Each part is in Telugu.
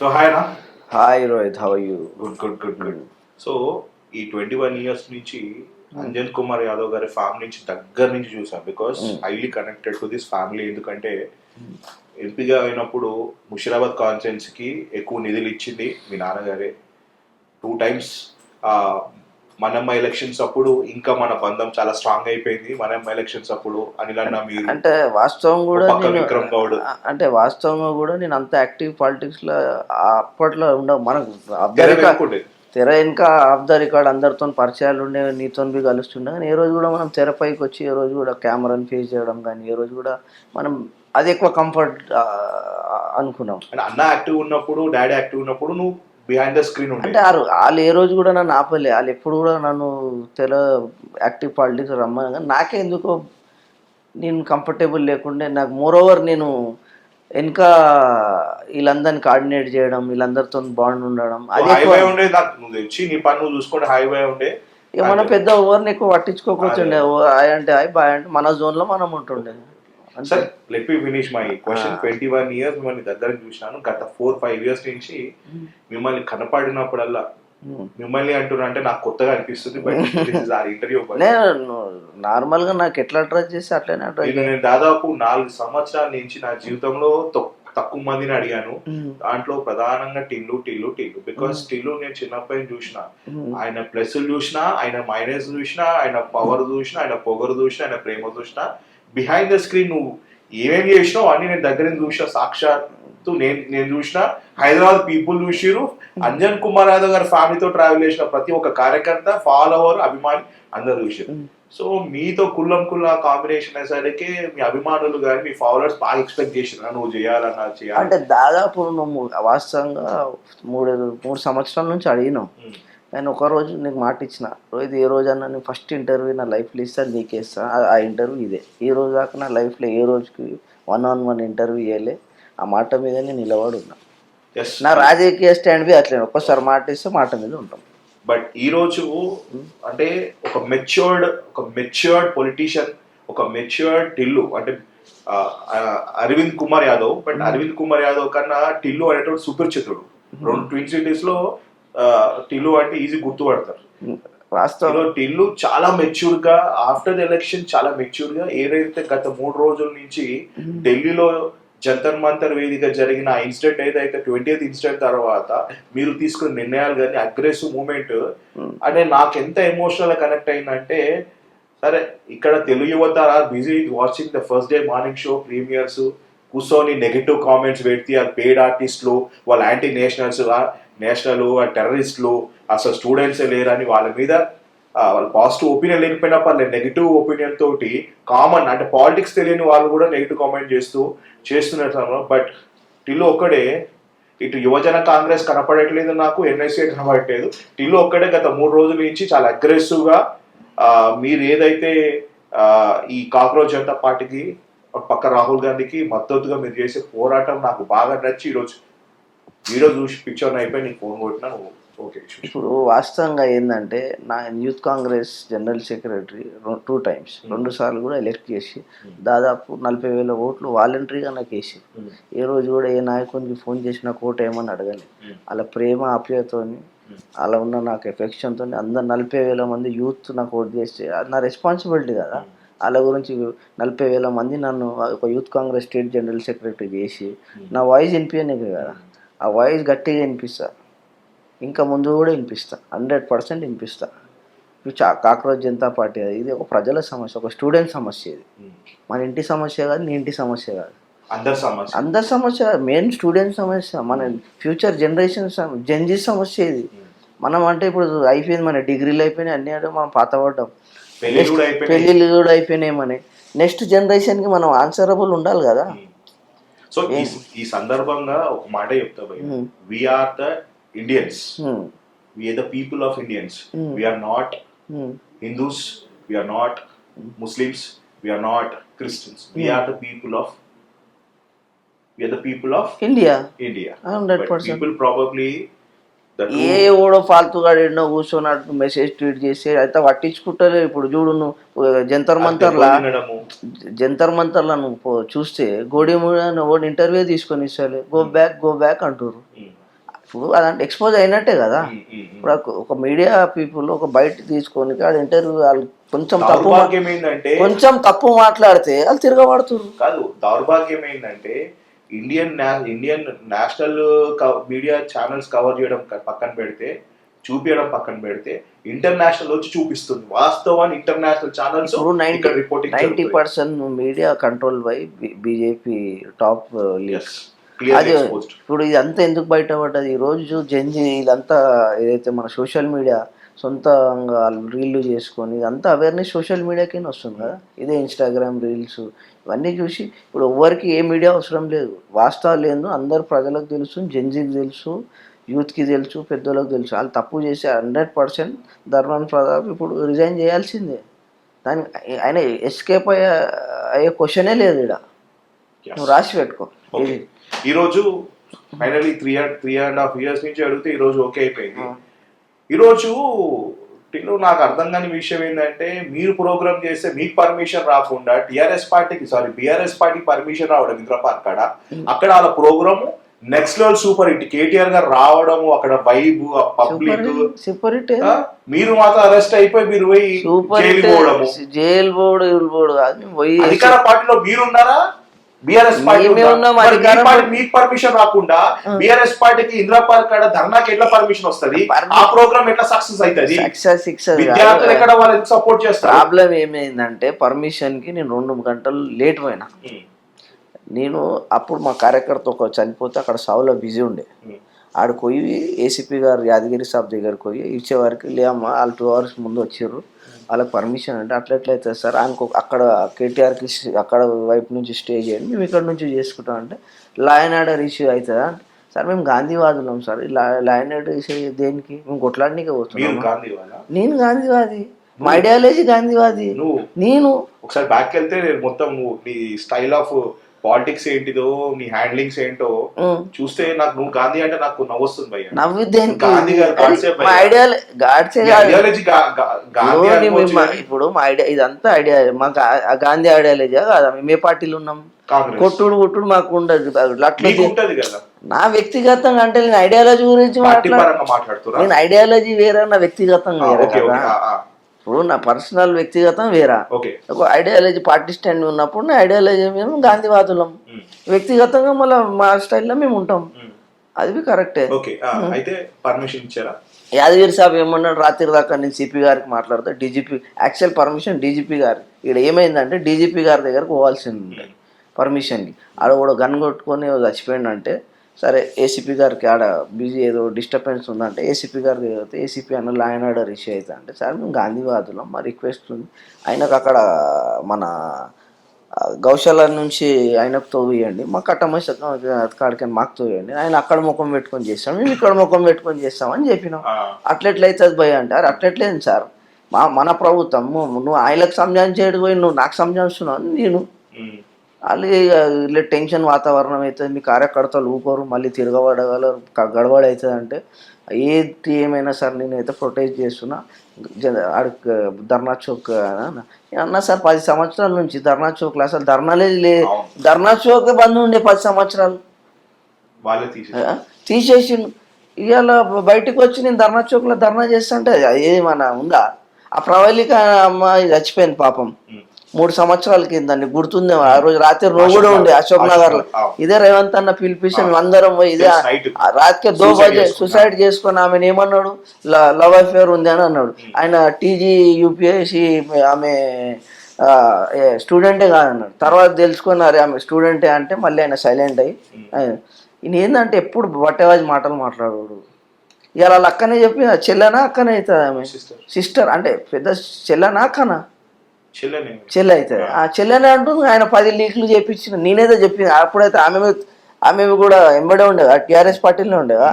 సో హాయ్ నా. Hi Rohit, how you? Good. So ఈ 21 years నుంచి అంజన్ కుమార్ యాదవ్ గారి ఫ్యామిలీ నుంచి దగ్గర నుంచి చూసాం. Because highly connected to this family. ఎందుకంటే ఎంపీగా అయినప్పుడు ముషిరాబాద్ కాన్స్టిట్యున్సీకి ఎక్కువ నిధులు ఇచ్చింది మీ నాన్నగారే. 2 times మనమ్మ ఎలక్షన్స్ అప్పుడు ఇంకా మన బంధం చాలా స్ట్రాంగ్ అయిపోయింది. మనమ్మ ఎలక్షన్స్ అప్పుడు అనిల్ అన్న మీరు అంటే వాస్తవం కూడా విక్రమ్ గౌడ్ అంటే వాస్తవంగా కూడా నేను అంత యాక్టివ్ పాలిటిక్స్ లో అప్పట్లో ఉండవు. మనకు తెర వెనుక ఆఫ్ ద రికార్డ్ అందరితో పరిచయాలు ఉండే, నీతో బి కలుస్తుండే. కానీ ఏ రోజు కూడా మనం తెరపైకి వచ్చి ఏ రోజు కూడా కెమెరాని ఫేస్ చేయడం కానీ ఏ రోజు కూడా మనం అది ఎక్కువ కంఫర్ట్ అనుకున్నాం. అన్న యాక్టివ్ ఉన్నప్పుడు, డాడీ యాక్టివ్ ఉన్నప్పుడు నువ్వు బిహైండ్ ద స్క్రీన్ అంటే వాళ్ళు ఏ రోజు కూడా నన్ను ఆపలే. వాళ్ళు ఎప్పుడు కూడా నన్ను యాక్టివ్ పాలిటిక్స్ రమ్మని. కానీ నాకే ఎందుకో నేను కంఫర్టబుల్ లేకుండే. నాకు మోర్ ఓవర్ నేను ఇంకా వీళ్ళందరిని కోఆర్డినేట్ చేయడం, వీళ్ళందరితో బాండ్ ఉండడం అది ఏమన్నా పెద్ద ఓవర్ని ఎక్కువ పట్టించుకోకపోతుండే. అంటే బాయ్ అంటే మన జోన్ లో మనం ఉంటుండే. Sir let me finish my question. 21 years మిమ్మల్ని దగ్గర చూసినాను. గత 4-5 years నుంచి మిమ్మల్ని కనపడినప్పుడల్లా మిమ్మల్ని అంటున్నా అంటే నాకు కొత్తగా అనిపిస్తుంది. ఇంటర్వ్యూ నార్మల్ గా నాకు ఎట్లా అడ్రస్ చేసి అట్లనే నేను దాదాపు 4 సంవత్సరాల నుంచి నా జీవితంలో తక్కువ మందిని అడిగాను. దాంట్లో ప్రధానంగా టిల్లు. బికాస్ టిల్లు నేను చిన్నప్పటి చూసిన, ఆయన ప్లస్ చూసిన, ఆయన మైనస్ చూసిన, ఆయన పవర్ చూసిన, ఆయన పొగరు చూసిన, ఆయన ప్రేమ చూసిన. బిహైండ్ ద స్క్రీన్ నువ్వు ఏమేమి చేసినావు అన్ని నేను దగ్గర చూసిన. సాక్షాత్తు నేను చూసిన. హైదరాబాద్ పీపుల్ చూసిరు. అంజన్ కుమార్ యాదవ్ గారి ఫ్యామిలీతో ట్రావెల్ చేసిన ప్రతి ఒక్క కార్యకర్త, ఫాలోవర్, అభిమాని అందరు చూసిరు. సో మీతో కుల్లా కాంబినేషన్ అయ్యేసరికి మీ అభిమానులు కానీ మీ ఫాలోవర్స్ బాగా ఎక్స్పెక్ట్ చేసిన నువ్వు చేయాలి. అంటే దాదాపు నువ్వు వాస్తవంగా 3 సంవత్సరాల నుంచి అడిగినావు. నేను ఒకరోజు నీకు మాట ఇచ్చిన, రోహిత్ ఏ రోజన్నా నేను ఫస్ట్ ఇంటర్వ్యూ నా లైఫ్లో ఇస్తాను నీకే ఇస్తాను. ఆ ఇంటర్వ్యూ ఇదే. ఈ రోజు దాకా నా లైఫ్లో ఏ రోజుకి 1-on-1 ఇంటర్వ్యూ ఇవ్వలే. ఆ మాట మీద నేను నిలబడి ఉన్నా. నా రాజకీయ స్టాండ్ బి అట్లే, ఒక్కసారి మాట ఇస్తే మాట మీద ఉంటాం. బట్ ఈ రోజు అంటే ఒక మెచ్యూర్డ్ పొలిటీషియన్, ఒక మెచ్యూర్డ్ టిల్లు అంటే అరవింద్ కుమార్ యాదవ్. బట్ అరవింద్ కుమార్ యాదవ్ కన్నా టిల్లు అనేటువంటి సుపరిచితుడు. 2 ట్విన్ సిటీస్ లో టిల్లు అంటే ఈజీ గుర్తుపడతారు. వాస్తవంలో టిల్లు చాలా మెచ్యూర్ గా ఆఫ్టర్ ద ఎలక్షన్ చాలా మెచ్యూర్ గా ఏదైతే గత 3 రోజుల నుంచి ఢిల్లీలో జంతర్ మంతర్ వేదిక జరిగిన ఇన్సిడెంట్ ఏదైతే 20th ఇన్సిడెంట్ తర్వాత మీరు తీసుకున్న నిర్ణయాలు కానీ అగ్రెసివ్ మూమెంట్ అంటే నాకు ఎంత ఎమోషనల్ గా కనెక్ట్ అయిందంటే, సరే ఇక్కడ తెలుగు యువత busy watching the first day morning show premieres కూర్చొని నెగటివ్ కామెంట్స్ పెడితే అది పెయిడ్ ఆర్టిస్టులు, వాళ్ళ యాంటీ నేషనల్ టెర్రరిస్టులు, అసలు స్టూడెంట్స్ లేరని వాళ్ళ మీద వాళ్ళు పాజిటివ్ ఒపీనియన్ లేకపోయినా పర్లేదు నెగిటివ్ ఒపీనియన్ తోటి కామన్ అంటే పాలిటిక్స్ తెలియని వాళ్ళు కూడా నెగిటివ్ కామెంట్ చేస్తున్నారు. బట్ టిల్లు ఒక్కడే, ఇటు యువజన కాంగ్రెస్ కనపడట్లేదు, నాకు ఎన్ఎస్ఏ కనపడట్లేదు. టిల్లు ఒక్కడే గత 3 రోజుల నుంచి చాలా అగ్రెసివ్ గా మీరు ఏదైతే ఈ కాక్రోచ్ జనతా పార్టీకి పక్క రాహుల్ గాంధీకి మద్దతుగా మీరు చేసే పోరాటం నాకు బాగా నచ్చి ఈరోజు వీడియో చూసి పిక్చర్ అయిపోయి నీకు ఫోన్ కొట్టినా నువ్వు ఓకే. ఇప్పుడు వాస్తవంగా ఏంటంటే నా youth Congress general secretary 2 times 2 సార్లు కూడా ఎలక్ట్ చేసి దాదాపు 40,000 ఓట్లు వాలంటరీగా నాకు వేసి, ఏ రోజు కూడా ఏ నాయకునికి ఫోన్ చేసిన కోట ఏమని అడగలేదు. అలా ప్రేమ ఆప్యాయతోని అలా ఉన్న నాకు ఎఫెక్షన్తో అందరు 40,000 మంది యూత్ నాకు ఓట్ చేస్తే అది నా రెస్పాన్సిబిలిటీ కదా. వాళ్ళ గురించి 40,000 మంది నన్ను ఒక youth Congress state general secretary చేసి నా వాయిస్ వినిపించలేదు కదా. ఆ వాయిస్ గట్టిగా వినిపిస్తా, ఇంకా ముందు కూడా వినిపిస్తా, 100% వినిపిస్తా. కాక్రోచ్ జనతా పార్టీ ఇది ఒక ప్రజల సమస్య, ఒక స్టూడెంట్ సమస్య. ఇది మన ఇంటి సమస్య కాదు, నీ ఇంటి సమస్య కాదు, అందరి సమస్య. మెయిన్ స్టూడెంట్ సమస్య, మన ఫ్యూచర్ జనరేషన్ జెన్జీ సమస్య ఇది. మనం అంటే ఇప్పుడు అయిపోయింది, మన డిగ్రీలు అయిపోయినాయి, అన్నీ అంటే మనం పాతపడ్డాం, పెళ్ళిళ్ళు కూడా అయిపోయినాయి. మన నెక్స్ట్ జనరేషన్కి మనం ఆన్సరబుల్ ఉండాలి కదా. సో ఈ సందర్భంగా ఒక మాట చెప్తా భయ్, we are the Indians. We are the people of Indians. We are not Hindus. We are not Muslims. We are not Christians. We are the people of India. 100%. But people probably ఏ ఓడో ఫాల్తుగా ఎన్నో కూర్చొని మెసేజ్ ట్వీట్ చేసి అయితే పట్టించుకుంటారు. ఇప్పుడు చూడు నువ్వు జంతర్ మంతర్లా నువ్వు చూస్తే గోడి ఓడి ఇంటర్వ్యూ తీసుకొని ఇస్తారు, గో బ్యాక్ అంటారు. ఇప్పుడు అదంటే ఎక్స్పోజ్ అయినట్టే కదా. ఇప్పుడు ఒక మీడియా పీపుల్ ఒక బయట తీసుకొని ఆడ ఇంటర్వ్యూ వాళ్ళు దౌర్భాగ్యం ఏంటంటే కొంచెం తప్పు మాట్లాడితే వాళ్ళు తిరగబడుతున్నారు. కాదు, దౌర్భాగ్యం ఏంటంటే Indian national media channels cover చేయడం పక్కన పెడితే, చూపించడం పక్కన పెడితే, ఇంటర్నేషనల్ వచ్చి చూపిస్తుంది వాస్తవాన్ని. International channels 90% media control by BJP top leaders. అది ఇప్పుడు ఇదంతా ఎందుకు బయటపడ్డది? ఈ రోజు జెన్జీ ఇదంతా ఏదైతే మన సోషల్ మీడియా సొంతంగా రీల్లు చేసుకొని ఇదంతా అవేర్నెస్ సోషల్ మీడియాకి వస్తుంది కదా. ఇదే ఇన్స్టాగ్రామ్ రీల్స్ ఇవన్నీ చూసి ఇప్పుడు ఎవరికి ఏ మీడియా అవసరం లేదు. వాస్తవాలు ఏందో అందరు ప్రజలకు తెలుసు, జెన్జీకి తెలుసు, యూత్కి తెలుసు, పెద్దోళ్ళకి తెలుసు. వాళ్ళు తప్పు చేసి 100% ధర్మాన్ ప్రతాప్ ఇప్పుడు రిజైన్ చేయాల్సిందే. దాని ఆయన ఎస్కేప్ అయ్యే క్వశ్చనే లేదు. ఇక్కడ నువ్వు రాసి పెట్టుకో. ఈరోజు ఫైనలీ 3.5 years నుంచి అడిగితే ఈరోజు ఓకే అయిపోయింది. ఈరోజు నాకు అర్థం కాని విషయం ఏంటంటే, మీరు ప్రోగ్రామ్ చేస్తే మీకు పర్మిషన్ రాకుండా బీఆర్ఎస్ పార్టీ పర్మిషన్ రావడం ఇంద్ర పార్క్ కాడ, అక్కడ వాళ్ళ program next level super hit. KTR garu రావడము, అక్కడ వైబ్, పబ్లిక్ సూపర్ హిట్. మీరు మాత్రం అరెస్ట్ అయిపోయి మీరు పోయి జైలు పోవడం అధికార పార్టీలో మీరున్నారా? బీఆర్ఎస్ పార్టీ మీకు పర్మిషన్ రాకుండా బీఆర్ఎస్ పార్టీకి ఇందిరా పార్క్ కాడ ధర్నాకి ఎట్లా పర్మిషన్ వస్తుంది? ఆ ప్రోగ్రామ్ ఎట్లా సక్సెస్ అవుతుంది? విద్యార్థులు ఎక్కడ వాళ్ళకి సపోర్ట్ చేస్తారు? ప్రాబ్లం ఏమైందంటే పర్మిషన్ కి నేను 2 గంటలు లేట్ పోయినా. నేను అప్పుడు మా కార్యకర్త ఒక చనిపోతే అక్కడ సావులో బిజీ ఉండే. ఆడికి పోయి ఏసీపీ గారు యాదగిరి సాబ్ దగ్గరికి పోయి ఇచ్చేవారికి లేమ్మా వాళ్ళు 2 hours ముందు వచ్చారు, వాళ్ళకి పర్మిషన్ అంటే అట్లెట్లయితే సార్ ఆయనకు అక్కడ కేటీఆర్కి అక్కడ వైపు నుంచి స్టే చేయండి, మేము ఇక్కడ నుంచి చేసుకుంటాం అంటే లా అండ్ ఆర్డర్ ఇష్యూ అవుతుందా? సార్ మేము గాంధీవాదులం సార్, లా అండ్ ఆర్డర్ ఇష్యూ దేనికి? మేము కొట్లాడనీకే పోతున్నాం. నేను గాంధీవాది, మా ఐడియాలజీ గాంధీవాది. నేను ఒకసారి బ్యాక్ వెళ్తే మొత్తం నీ స్టైల్ ఆఫ్ పాలిటిక్స్ ఏంటిదో, నీ హ్యాండ్లింగ్స్ ఏంటో చూస్తే నాకు నువ్వు గాంధీ అంటే నాకు నవ్వొస్తుంది భయ్య. గాంధీ ఇప్పుడు మా ఐడియా ఇదంతా ఐడియా మాకు గాంధీ ఐడియాలజీ కాదా? మేము ఏ పార్టీలు ఉన్నాం? కొట్టుడు మాకు ఉండదు. నా వ్యక్తిగతంగా అంటే నేను ఐడియాలజీ గురించి మాట్లాడుతున్నా. నేను ఐడియాలజీ వేరే, నా వ్యక్తిగతంగా వేరే కదా. ఇప్పుడు నా పర్సనల్ వ్యక్తిగతం వేరా. ఒక ఐడియాలజీ పార్టీ స్టాండ్ ఉన్నప్పుడు నా ఐడియాలజీ మేము గాంధీవాదులం, వ్యక్తిగతంగా మళ్ళీ మా స్టైల్లో మేము ఉంటాం. అది కరెక్టే. యాదగిరి సాబ్ ఏమన్నాడు రాత్రి దాకా నేను సిపి గారికి మాట్లాడితే డీజీపీ యాక్చువల్ పర్మిషన్ డీజీపీ గారు. ఇక్కడ ఏమైందంటే డీజీపీ గారి దగ్గరకు పోవాల్సింది పర్మిషన్కి. ఆడ కూడా గన్ కొట్టుకొని చచ్చిపోయిందంటే సరే ఏసీపీ గారికి ఆడ బిజీ ఏదో డిస్టర్బెన్స్ ఉందంటే ఏసీపీ గారికి అయితే ఏసీపీ అన్న లా అండ్ ఆర్డర్ ఇష్యూ అవుతుంది అంటే సార్ మేము గాంధీవాదులం, మా రిక్వెస్ట్ ఉంది ఆయనకు అక్కడ మన గౌశాల నుంచి ఆయనకు తోవేయండి, మా కట్టమసి కాడికి మాకు తోవేయండి, ఆయన అక్కడ ముఖం పెట్టుకొని చేస్తాం, మేము ఇక్కడ ముఖం పెట్టుకొని చేస్తామని చెప్పినాం. అట్లెట్లయితుంది భయ అంటే అది అట్లెట్లేదు సార్, మన ప్రభుత్వం నువ్వు ఆయనకు సంజాయించేడు పోయి నువ్వు నాకు సంజాయిస్తున్నావు. నేను వాళ్ళు ఇలా టెన్షన్ వాతావరణం అవుతుంది, మీ కార్యకర్తలు ఊకోరు, మళ్ళీ తిరగబడగలరు, గడబడ అవుతుంది అంటే ఏది ఏమైనా సరే నేనైతే ప్రొటెక్ట్ చేస్తున్నా. ఆడికి ధర్నా చౌక్ అన్నా సార్ 10 సంవత్సరాల నుంచి ధర్నా చౌక్లో అసలు ధర్నా చౌక్ బంద్ ఉండే 10 సంవత్సరాలు తీసేసి ఇవాళ బయటకు వచ్చి నేను ధర్నా చౌక్లో ధర్నా చేస్తుంటే ఏమన్నా ఉందా? ఆ ప్రవళిక అమ్మాయి చచ్చిపోయింది పాపం 3 సంవత్సరాల కింద, గుర్తుంది. ఆ రోజు రాత్రి నువ్వు కూడా ఉండే అశోక్ నగర్ లో. ఇదే రేవంత్ అన్న పిలిపించి అందరం పోయి ఇదే రాత్రి 2 బజే సూసైడ్ చేసుకుని ఆమెను ఏమన్నాడు లవ్ అఫేర్ ఉంది అని అన్నాడు. ఆయన టీజీ యూపీఎస్సి ఆమె స్టూడెంటే కాదన్నాడు. తర్వాత తెలుసుకున్నారు ఆమె స్టూడెంటే అంటే మళ్ళీ ఆయన సైలెంట్ అయ్యి ఈయన ఏంటంటే ఎప్పుడు బట్టేవాజి మాటలు మాట్లాడాడు. ఇవాళ వాళ్ళ అక్కనే చెప్పి చెల్లెనా అక్కనే అవుతుంది ఆమె సిస్టర్ అంటే పెద్ద చెల్లెనా అక్కనా చెల్లె అవుతుంది. ఆ చెల్లెనే అంటుంది ఆయన 10 లీక్లు చేయించిన నేనేదో చెప్పింది. అప్పుడైతే ఆమె కూడా ఎంబడే ఉండేవా టీఆర్ఎస్ పార్టీలో ఉండేవా?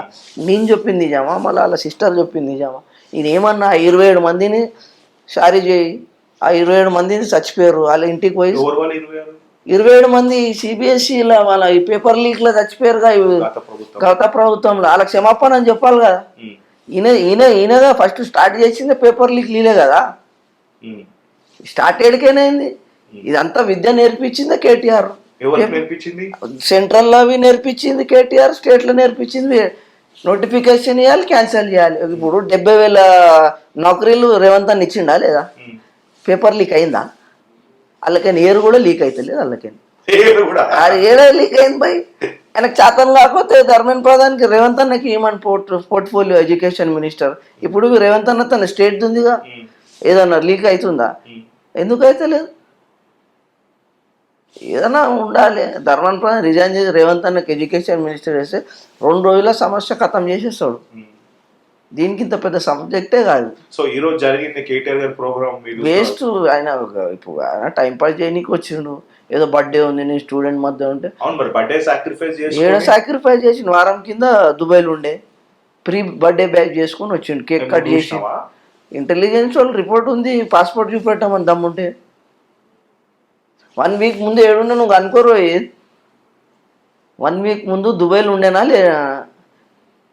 నేను చెప్పింది నిజామా మళ్ళీ వాళ్ళ సిస్టర్ చెప్పింది నిజామా? నేను ఏమన్నా 27 మందిని షారీ చేయి, ఆ 27 మందిని చచ్చిపోయారు. వాళ్ళ ఇంటికి పోయి 27 మంది సిబిఎస్ఈలో వాళ్ళ ఈ పేపర్ లీక్లో చచ్చిపోయారుగా గత ప్రభుత్వంలో. వాళ్ళకి క్షమాపణ అని చెప్పాలి కదా. ఈయనగా ఫస్ట్ స్టార్ట్ చేసింది పేపర్ లీక్ లీలే కదా. స్టార్ట్ ఏడికైనాయింది ఇదంతా విద్య నేర్పించింది కేటీఆర్. సెంట్రల్ అవి నేర్పించింది కేటీఆర్, స్టేట్లో నేర్పించింది నోటిఫికేషన్ ఇవ్వాలి, క్యాన్సిల్ చేయాలి. ఇప్పుడు 70,000 నౌకరీలు రేవంత్ అన్న ఇచ్చిండా లేదా? పేపర్ లీక్ అయిందా? వాళ్ళకైనా ఏరు కూడా లీక్ అవుతలేదు. వాళ్ళకైనా అది ఏడా లీక్ అయింది బై. ఆయనకు చేతన్ కాకపోతే ధర్మేంద్ర ప్రధాన్కి రేవంత్ అన్నకి ఏమని పోర్ట్ఫోలియో ఎడ్యుకేషన్ మినిస్టర్. ఇప్పుడు రేవంత్ అన్న తన స్టేట్ ఉందిగా, ఏదన్నా లీక్ అవుతుందా? ఎందుకు అవుతలేదు? ఏదైనా ఉండాలి. ధర్మేంద్ర ప్రధాన్ రిజైన్ చేసి రేవంత్ అన్నకి ఎడ్యుకేషన్ మినిస్టర్ వేస్తే 2 రోజుల సమస్య ఖతం చేసేస్తాడు. దీనికి ఇంత పెద్ద సబ్జెక్టే కాదు. సో ఈ రోజు జరిగింది కేటీఆర్ గారి ప్రోగ్రామ్ వేస్ట్. ఆయన ఇప్పుడు ఆయన టైం పాస్ చేయనీకి వచ్చిండు. ఏదో బర్త్డే ఉంది, నేను స్టూడెంట్ మధ్య ఉంటే బర్త్డే సాక్రిఫైస్ ఏదో సాక్రిఫైస్ చేసి వారం కింద దుబాయ్లో ఉండే ప్రీ బర్త్డే బ్యాగ్ చేసుకొని వచ్చిండు, కేక్ కట్ చేసి. ఇంటెలిజెన్స్ వాళ్ళు రిపోర్ట్ ఉంది, పాస్పోర్ట్ చూపెట్టామని దమ్ముంటే 1 వీక్ ముందు ఏడుండే నువ్వు అనుకోరు. 1 వీక్ ముందు దుబాయ్లో ఉండేనా లేదా?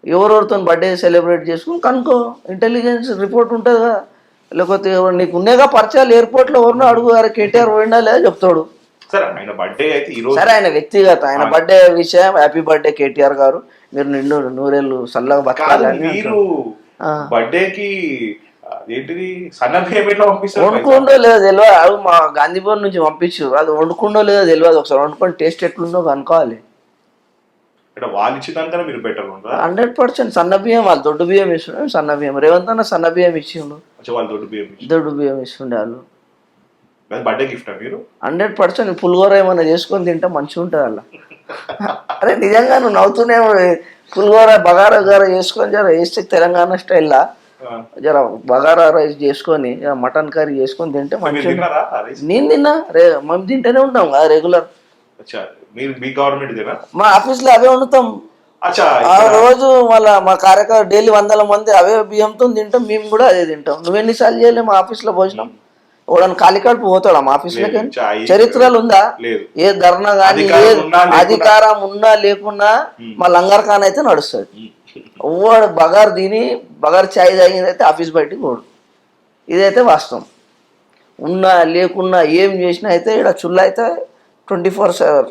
ఎవరెవరితో బర్త్డే సెలబ్రేట్ చేసుకుని కనుక్కో, ఇంటెలిజెన్స్ రిపోర్ట్ ఉంటుంది కదా. లేకపోతే ఎవరు నీకు ఉండేగా పరిచయాలు, ఎయిర్పోర్ట్లో ఎవరినో అడుగు, అరే కేటీఆర్ పోయిండా లేదా చెప్తాడు. సరే ఆయన బర్త్డే అయితే ఈ రోజు, సరే ఆయన వ్యక్తిగత ఆయన బర్త్డే విషయం, హ్యాపీ బర్త్డే కేటీఆర్ గారు, మీరు నిండు నూరేళ్ళు చల్లగా బతకాలని. మీరు బర్త్డేకి ఏంటిది సన్నబియ్యం ఎట్లా పంపిస్తారు? వండుకుండో లేదో తెలియదు. మా గాంధీభవన్ నుంచి పంపించారు, అది వండుకుండో లేదో తెలియదు. ఒకసారి వండుకొని టేస్ట్ ఎట్లుందో కనుక్కోవాలి. వాళ్ళు ఇచ్చిందానికన్నా మీరు బెటర్ ఉంటారా? 100% సన్న బియ్యం. వాళ్ళు దొడ్డు బియ్యం ఇస్తుండే, సన్న బియ్యం. రేవంత్ అన్న సన్న బియ్యం ఇచ్చిండు, వాళ్ళు దొడ్డు బియ్యం ఇస్తుండే. వాళ్ళు బర్త్డే గిఫ్ట్ మీరు 100% పులిహోర ఏమైనా చేసుకొని తింటే మంచిగా ఉంటుంది అలా. అరే నిజంగా నువ్వు నవ్వుతూనే, పులిహోర బగారా గార చేసుకొని జర వేస్తే తెలంగాణ స్టైల్లా జర బగారా రైస్ చేసుకొని మటన్ కర్రీ చేసుకొని తింటే మంచిగా. నేను తిన్నా, మేము తింటూనే ఉంటాం కదా రెగ్యులర్. మా ఆఫీస్ లో అవే వండుతాం ఆ రోజు. మళ్ళీ మా కార్యకర్త డైలీ 100 మంది అవే బియ్యంతో తింటాం. మేము కూడా అదే తింటాం. నువ్వెన్నిసార్లు చేయలేము మా ఆఫీస్ లో భోజనం? వాడని ఖాళీ కడుపు పోతాడా మా ఆఫీస్ లోకి? చరిత్రలు ఉందా? ఏ ధర్నా కానీ ఏ అధికారం ఉన్నా లేకున్నా మా లంగర్ ఖాన్ అయితే నడుస్తుంది. వాడు బగారు తిని బగారు ఛాయ్ తాగింది అయితే ఆఫీస్ బయటికి పోడు. ఇదైతే వాస్తవం. ఉన్నా లేకున్నా ఏం చేసినా అయితే ఇక్కడ చుల్ల అయితే 24/7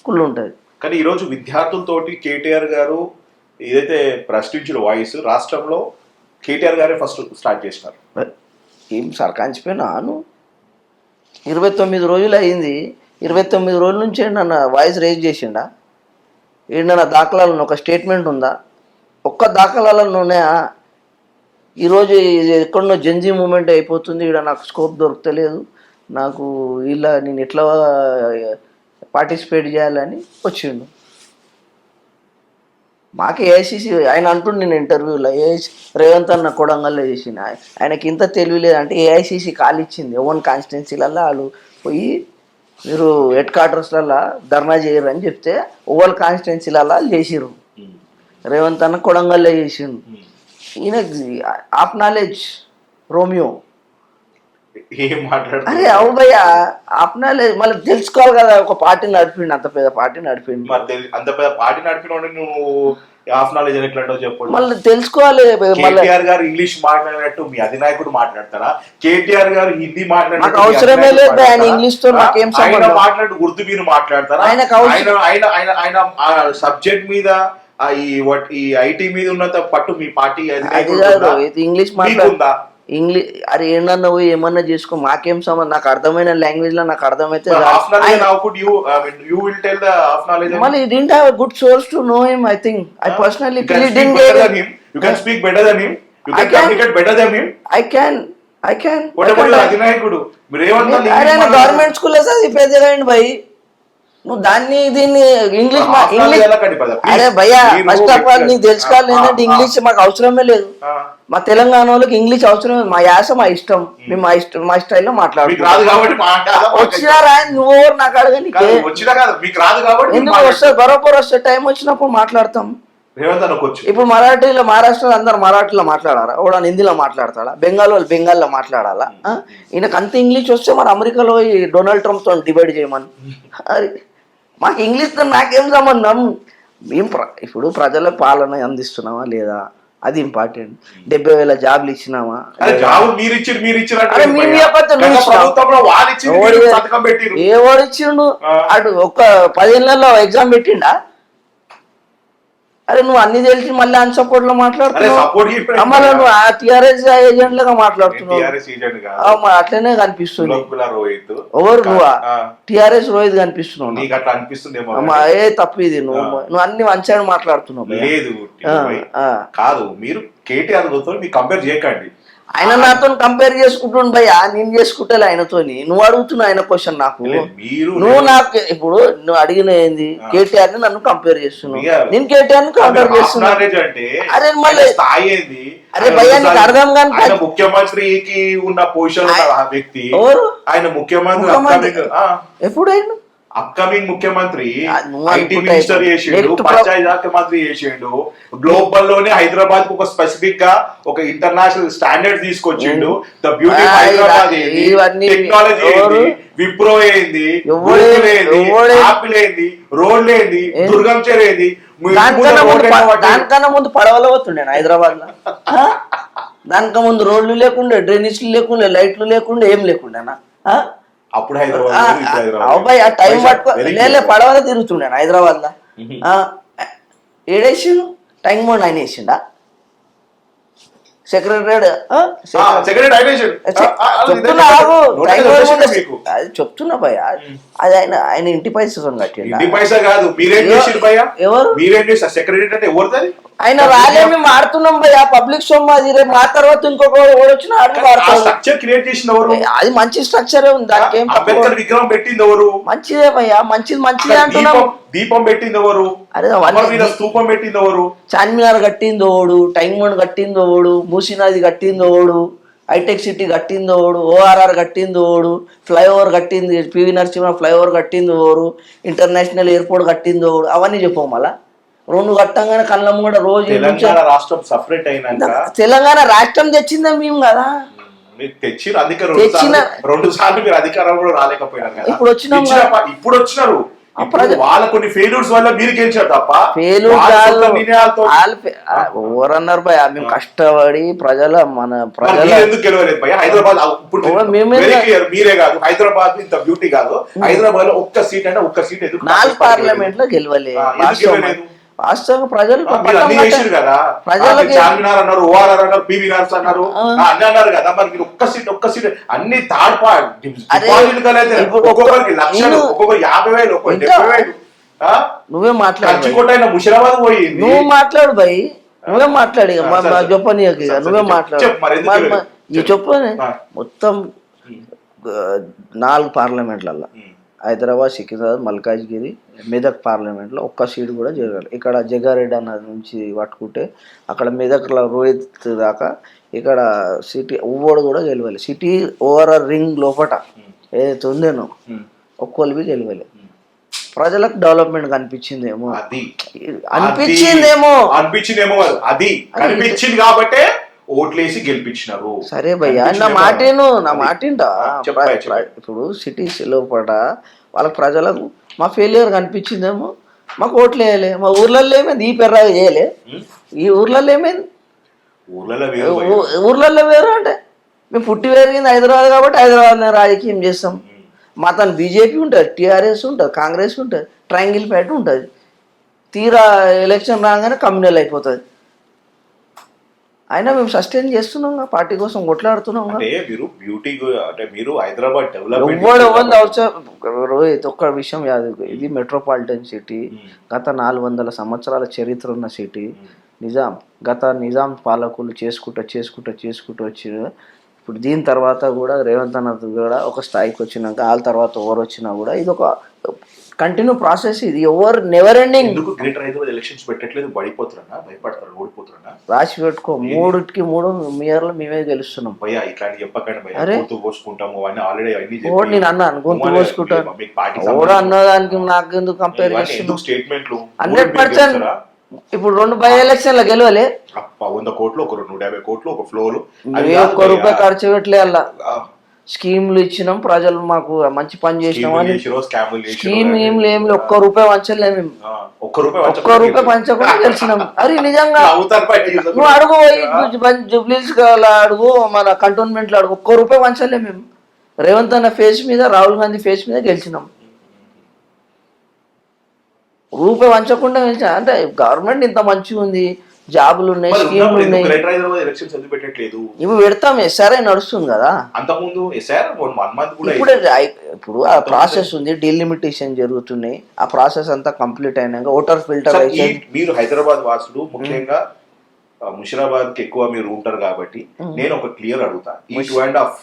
కుళ్ళు ఉంటుంది. కానీ ఈరోజు విద్యార్థులతోటి కేటీఆర్ గారు ఏదైతే ప్రశ్నించిన వాయిస్ రాష్ట్రంలో కేటీఆర్ గారే ఫస్ట్ స్టార్ట్ చేసినారు. ఏం సర్కాంచిపోయినాను 29 రోజులు అయింది. 29 రోజుల నుంచి నన్ను వాయిస్ రేజ్ చేసిండా? ఏంటన్నా దాఖలాలను ఒక స్టేట్మెంట్ ఉందా? ఒక్క దాఖలాలను ఉన్నాయా? ఈరోజు ఎక్కడో జంజీ మూమెంట్ అయిపోతుంది, ఇక్కడ నాకు స్కోప్ దొరకలేదు, నాకు ఇలా నేను ఎట్లా పార్టిసిపేట్ చేయాలని వచ్చిండు. మాకు ఏఐసిసి ఆయన అంటుండు, నేను ఇంటర్వ్యూలో రేవంత్ అన్న కొడంగల్లో చేసిన ఆయనకి ఇంత తెలివి లేదంటే ఏఐసిసి కాల్ ఇచ్చింది. ఓన్ కాన్స్టిట్యున్సీలల్లో వాళ్ళు పోయి మీరు హెడ్ క్వార్టర్స్లలో ధర్నా చేయరు అని చెప్తే ఓవల్ కాన్స్టిట్యున్సీలలో చేసిర్రు. రేవంత్ అన్న కొడంగల్లో చేసిండు. ఈయన ఆఫ్ నాలెడ్జ్ రోమియో. అరే అవు భయ్యా ఆఫ్ నాలెడ్జ్ మళ్ళీ తెలుసుకోవాలి కదా. ఒక పార్టీ నడిపిండు, అంత పెద్ద పార్టీ నడిపిండు, అంత పెద్ద పార్టీ నడిపిన నువ్వు ఆఫ్ నాలెడ్జ్ ఎట్లా చెప్పండి. మళ్ళీ తెలుసుకోవాలి. కేటీఆర్ గారు ఇంగ్లీష్ మాట్లాడినట్టు మీ అధినాయకుడు మాట్లాడతారా? కేటీఆర్ గారు హిందీ మాట్లాడినట్టు అవసరమే లేదు. ఆయన ఇంగ్లీష్ తో నాకేం సంబంధం? మాట్లాడు ఉర్దూ మీరు మాట్లాడతారా? ఆయన సబ్జెక్ట్ మీద ఈ ఐటీ మీద ఉన్నంత పట్టు మీ పార్టీ ఇంగ్లీష్ మాట్లాడుతుందా? ఇంగ్లీష్ అరే ఏంటన్నా ఏమన్నా చేసుకో, మాకేం సంబంధం? నాకు అర్థమైన లాంగ్వేజ్ లో నాకు అర్థమైతే మళ్ళీ didn't have a good source to know him. I think I personally didn't get him. You can speak better than him. You can communicate better than him. I can. What about your అధినాయకుడు? గవర్నమెంట్ స్కూల్ చదివేదిగా భయ్. నువ్వు దాన్ని దీన్ని ఇంగ్లీష్ అరే భయ్యా ఫస్ట్ ఆఫ్ ఆల్ నీకు తెలుసుకోవాలి ఏంటంటే ఇంగ్లీష్ మాకు అవసరమే లేదు. మా తెలంగాణ వాళ్ళకి ఇంగ్లీష్ అవసరం, మా యాస మా ఇష్టం, మేము మా స్టైల్లో మాట్లాడుతున్నాం. వచ్చినారా నువ్వు నాకు అడగని ఎందుకు వస్తుంది? బరోబర్ వస్తే టైం వచ్చినప్పుడు మాట్లాడతాం. ఇప్పుడు మరాఠీలో మహారాష్ట్రలో అందరు మరాఠీలో మాట్లాడారా? కూడా హిందీలో మాట్లాడతాడా? బెంగాల్ వాళ్ళు బెంగాల్లో మాట్లాడాలా? ఈయనకు అంత ఇంగ్లీష్ వస్తే మరి అమెరికాలో డొనాల్డ్ ట్రంప్ తో డిబేట్ చేయమని. అరే మాకు ఇంగ్లీష్తో నాకేం సంబంధం? మేము ఇప్పుడు ప్రజల పాలన అందిస్తున్నామా లేదా అది ఇంపార్టెంట్. 70,000 జాబ్లు ఇచ్చినామా? ఏవాడు ఇచ్చిండు? అటు ఒక 10 ఏళ్లలో ఎగ్జామ్ పెట్టిండా? అరే నువ్వు అన్ని తెలిసి మళ్ళీ అన్ సపోర్ట్ లో అరే మాట్లాడుతున్నావు, సపోర్ట్ మళ్ళీ నువ్వు ఆ టిఆర్ఎస్ ఏజెంట్ లాగా మాట్లాడుతున్నావు. టిఆర్ఎస్ ఏజెంట్ మరి అట్లనే కనిపిస్తుంది. రోహిత్ ఎవరు నువ్వు టిఆర్ఎస్ రోహిత్ కనిపిస్తున్నావు. నీకు అట్లా అనిపిస్తుందేమో. ఏ తప్పు ఇది, నువ్వు అన్ని మంచిగా మాట్లాడుతున్నావు. లేదు కాదు, మీరు కేటీఆర్ తో మీరు కంపేర్ చేయకండి. ఆయన నాతో కంపేర్ చేసుకుంటుండు భయ్యా, నేను చేసుకుంటే ఆయనతోని. నువ్వు అడుగుతున్నావు ఆయన క్వశ్చన్ నాకు, నువ్వు నాకు ఇప్పుడు నువ్వు అడిగిన ఏంది కేటీఆర్ ని నన్ను కంపేర్ చేస్తున్నావు, నేను కేటీఆర్ ని కంపేర్ చేస్తున్నా. అరే మళ్ళీ స్థాయి ఏంది? అరే భయ్యా నీకు అర్థం కానీ ముఖ్యమంత్రికి ఉన్న పొజిషన్ వ్యక్తి ఆయన ముఖ్యమంత్రి ఎప్పుడైనా అప్కమింగ్ ముఖ్యమంత్రి, ఐటీ మినిస్టర్ చేసిండు, పంచాయతీ శాఖ మంత్రి చేసిండు, గ్లోబల్ లోనే హైదరాబాద్ కు ఒక స్పెసిఫిక్ గా ఒక ఇంటర్నేషనల్ స్టాండర్డ్ తీసుకొచ్చిండు. ద బ్యూటీ హైదరాబాద్ ఏంది, టెక్నాలజీ ఏంది, విప్రో ఏంది, ఆపిల్ ఏంది, రోడ్లు ఏంది, దుర్గం చెరు ఏంది. దానికన్నా ముందు పడవలో పోతుండే హైదరాబాద్ లో. దానికన్నా ముందు రోడ్లు లేకుండే, డ్రైనేజ్లు లేకుండే, లైట్లు లేకుండే, ఏం లేకుండేనా. అప్పుడు హైదరాబాద్ అబ్బాయి ఆ టైం పట్టుకో లేలే పడవలో తిరుగుతుండే హైదరాబాద్ లో. ఏడేసిండు టైం బోర్డు ఆయన వేసిండా సెక్రటరీ చెప్తున్నా భయ, అది ఆయన ఇంటి పైసా కట్టిండు. పైసా కాదు, మీరేం చేసిండు భయ్యా? ఎవరు మీరేం చేస్తారు? సెక్రటరీ అంటే ఎవరిది? ఆయన రాలే, మేము ఆడుతున్నాం భయ్యా, పబ్లిక్ సొమ్ము అది. రేపు మా తర్వాత ఇంకొక వచ్చిన స్ట్రక్చర్ క్రియేట్ చేసిన ఎవరు? అది మంచి స్ట్రక్చరే ఉంది, దానికి అంబేద్కర్ విగ్రహం పెట్టింది ఎవరు? మంచిదే భయ్యా, మంచిదే అంటున్నాం. దీపం పెట్టింది ఎవరు? అరే స్తూపం పెట్టింది ఎవరు? చార్మినార్ కట్టింది ఓడు, టైం బోర్డ్ కట్టింది ఓడు, మూసీనది కట్టింది ఓడు, హైటెక్ సిటీ కట్టింది ఓడు, ఓఆర్ఆర్ కట్టింది ఓడు, ఫ్లైఓవర్ కట్టింది పివి నరసింహ ఫ్లైఓవర్ కట్టింది ఓడు, ఇంటర్నేషనల్ ఎయిర్పోర్ట్ కట్టింది ఓడు. అవన్నీ చెప్పవు మళ్ళా. రెండు కట్టంగానే కళ్ళం కూడా రోజు తెలంగాణ రాష్ట్రం సపరేట్ అయినాక తెలంగాణ రాష్ట్రం తెచ్చిందా మేము కదా, తెచ్చిన రెండు సార్లు మీరు అధికారం కూడా రాలేకపోయినారు కదా. ఇప్పుడు వచ్చినారు. వాళ్ళ కొన్ని ఫెయిల్యూర్స్ వల్ల మీరు గెలిచారు తప్ప ఎవరన్నారు భయ, మేము కష్టపడి మన ప్రజలు ఎందుకు గెలవలేదు భయ? హైదరాబాద్ మీరే కాదు, హైదరాబాద్ ఇంత బ్యూటీ కాదు, హైదరాబాద్ లో ఒక్క సీట్ అంటే ఒక్క సీట్ ఎందుకు? 4 పార్లమెంట్ లో గెలవలేదు. వాస్తవంగా ప్రజలు ప్రజలకి చార్మినార్ అన్నారు, ఓఆర్ఆర్ అన్నారు, పివి నర్స్ అన్నారు, అన్ని అన్నారు కదా. మరి మీరు ఒక్క సీట్ అన్ని థర్డ్ పార్టీ ఒక్కొక్కరికి లక్షలు, ఒక్కొక్కరు 50,000, ఒక్కొక్కరు 70,000. నువ్వే మాట్లాడు, ముషిరాబాద్ పోయింది. నువ్వు మాట్లాడు భయ్, నువ్వే మాట్లాడి చెప్పని, నువ్వే మాట్లాడు చెప్పు. మొత్తం 4 పార్లమెంట్లలో హైదరాబాద్, సికింద్రాబాద్, మల్కాజ్గిరి, మెదక్ పార్లమెంట్లో ఒక్క సీటు కూడా జరగాలి. ఇక్కడ జగ్గారెడ్డి అన్న నుంచి పట్టుకుంటే అక్కడ మెదక్లో రోహిత్ దాకా, ఇక్కడ సిటీ ఉవ్వడు కూడా గెలవాలి. సిటీ ఓవరాల్ రింగ్ లోపట ఏదైతే ఉందేనో ఒక్కోళ్ళవి గెలవాలి. ప్రజలకు డెవలప్మెంట్ కనిపించిందేమో అది కనిపించింది కాబట్టే ఓట్లేసి గెలిపించినారు. సరే భయ్యా, నా మాటింటా. ఇప్పుడు సిటీస్ లోపల వాళ్ళకి ప్రజలకు మా ఫెయిలియర్ కనిపించిందేమో, మాకు ఓట్లు వేయలే. మా ఊర్లలో ఏమైంది, ఈ పెర్రాగా చేయలే. ఈ ఊర్లలో ఏమైంది, ఊర్లలో వేరు అంటే మేము పుట్టి పెరిగింది హైదరాబాద్ కాబట్టి హైదరాబాద్ రాజకీయం చేస్తాం. మా తను బీజేపీ ఉంటుంది, టీఆర్ఎస్ ఉంటుంది, కాంగ్రెస్ ఉంటుంది, ట్రయాంగిల్ ఫ్యాట్ ఉంటుంది. తీరా ఎలక్షన్ రాగానే కమ్యూనల్ అయిపోతుంది. అయినా మేము సస్టైన్ చేస్తున్నాం, పార్టీ కోసం కొట్లాడుతున్నాం. ఒక్క విషయం యాదు, ఇది మెట్రోపాలిటన్ సిటీ, గత 400 సంవత్సరాల చరిత్ర ఉన్న సిటీ. నిజాం పాలకులు చేసుకుంటూ వచ్చి ఇప్పుడు దీని తర్వాత కూడా రేవంత్ అన్న కూడా ఒక స్థాయికి వచ్చినాక వాళ్ళ తర్వాత ఎవరు వచ్చినా కూడా ఇది ఒక కంటిన్యూ ప్రాసెస్. ఇది ఎవరు నెవర్ ఎండింగ్. ఎలక్షన్స్ పెట్టట్లేదు, భయపడతారు, ఓడిపోతారా? రాసి పెట్టుకో, 3కి 3 మేయర్లు మేమే గెలుస్తున్నాం. నేను అన్నాను గొంతు పోసుకుంటాను కూడా అన్నదానికి నాకు ఎందుకు కంపేర్ చేస్తున్నాం? 100%. ఇప్పుడు 2 బై ఎలక్షన్ల గెలవలే, 100 కోట్లు, ఒక 150 కోట్లు, ఒక ఫ్లోర్, ₹1 ఖర్చు పెట్టలే. అలా స్కీమ్లు ఇచ్చినాం, ప్రజలు మాకు మంచి పని చేసినాం అని స్కీమ్ ఏం లేం, ₹1 వంచలే. మేము ₹1 పంచకుండా గెలిచినాం. అరే నిజంగా నువ్వు అడుగు, జూబ్లీస్ అడుగు, మన కంటోన్మెంట్ లో అడుగు, ₹1 వంచలే. మేము రేవంత్ అన్న ఫేస్ మీద, రాహుల్ గాంధీ ఫేస్ మీద గెలిచినాం. రూపాయి వంచకుండా అంటే గవర్నమెంట్ ఇంత మంచిగా ఉంది, జాబులు ఉన్నాయి, మరి స్కీములు ఉన్నప్పుడు ఎందుకు ఉన్నాయి, గ్రేటర్ హైదరాబాద్ ఎలక్షన్స్ ఎందుకు పెట్టట్లేదు? ఇవి పెడతాం. ఎస్ఆర్ఐ నడుస్తుంది కదా అంతకుముందు సార్ 1 month కూడా ఇప్పుడు. ఇప్పుడు ఆ ప్రాసెస్ ఉంది, డీలిమిటేషన్ జరుగుతున్నాయి, ఆ ప్రాసెస్ అంతా కంప్లీట్ అయినాక ఓటర్ ఫిల్టర్ సార్, అయితే మీరు హైదరాబాద్ వాసులు ముఖ్యంగా ముషిరాబాద్ కి ఎక్కువ మీరు ఉంటారు కాబట్టి నేను ఒక క్లియర్ అడుగుతా, ఈ 2.5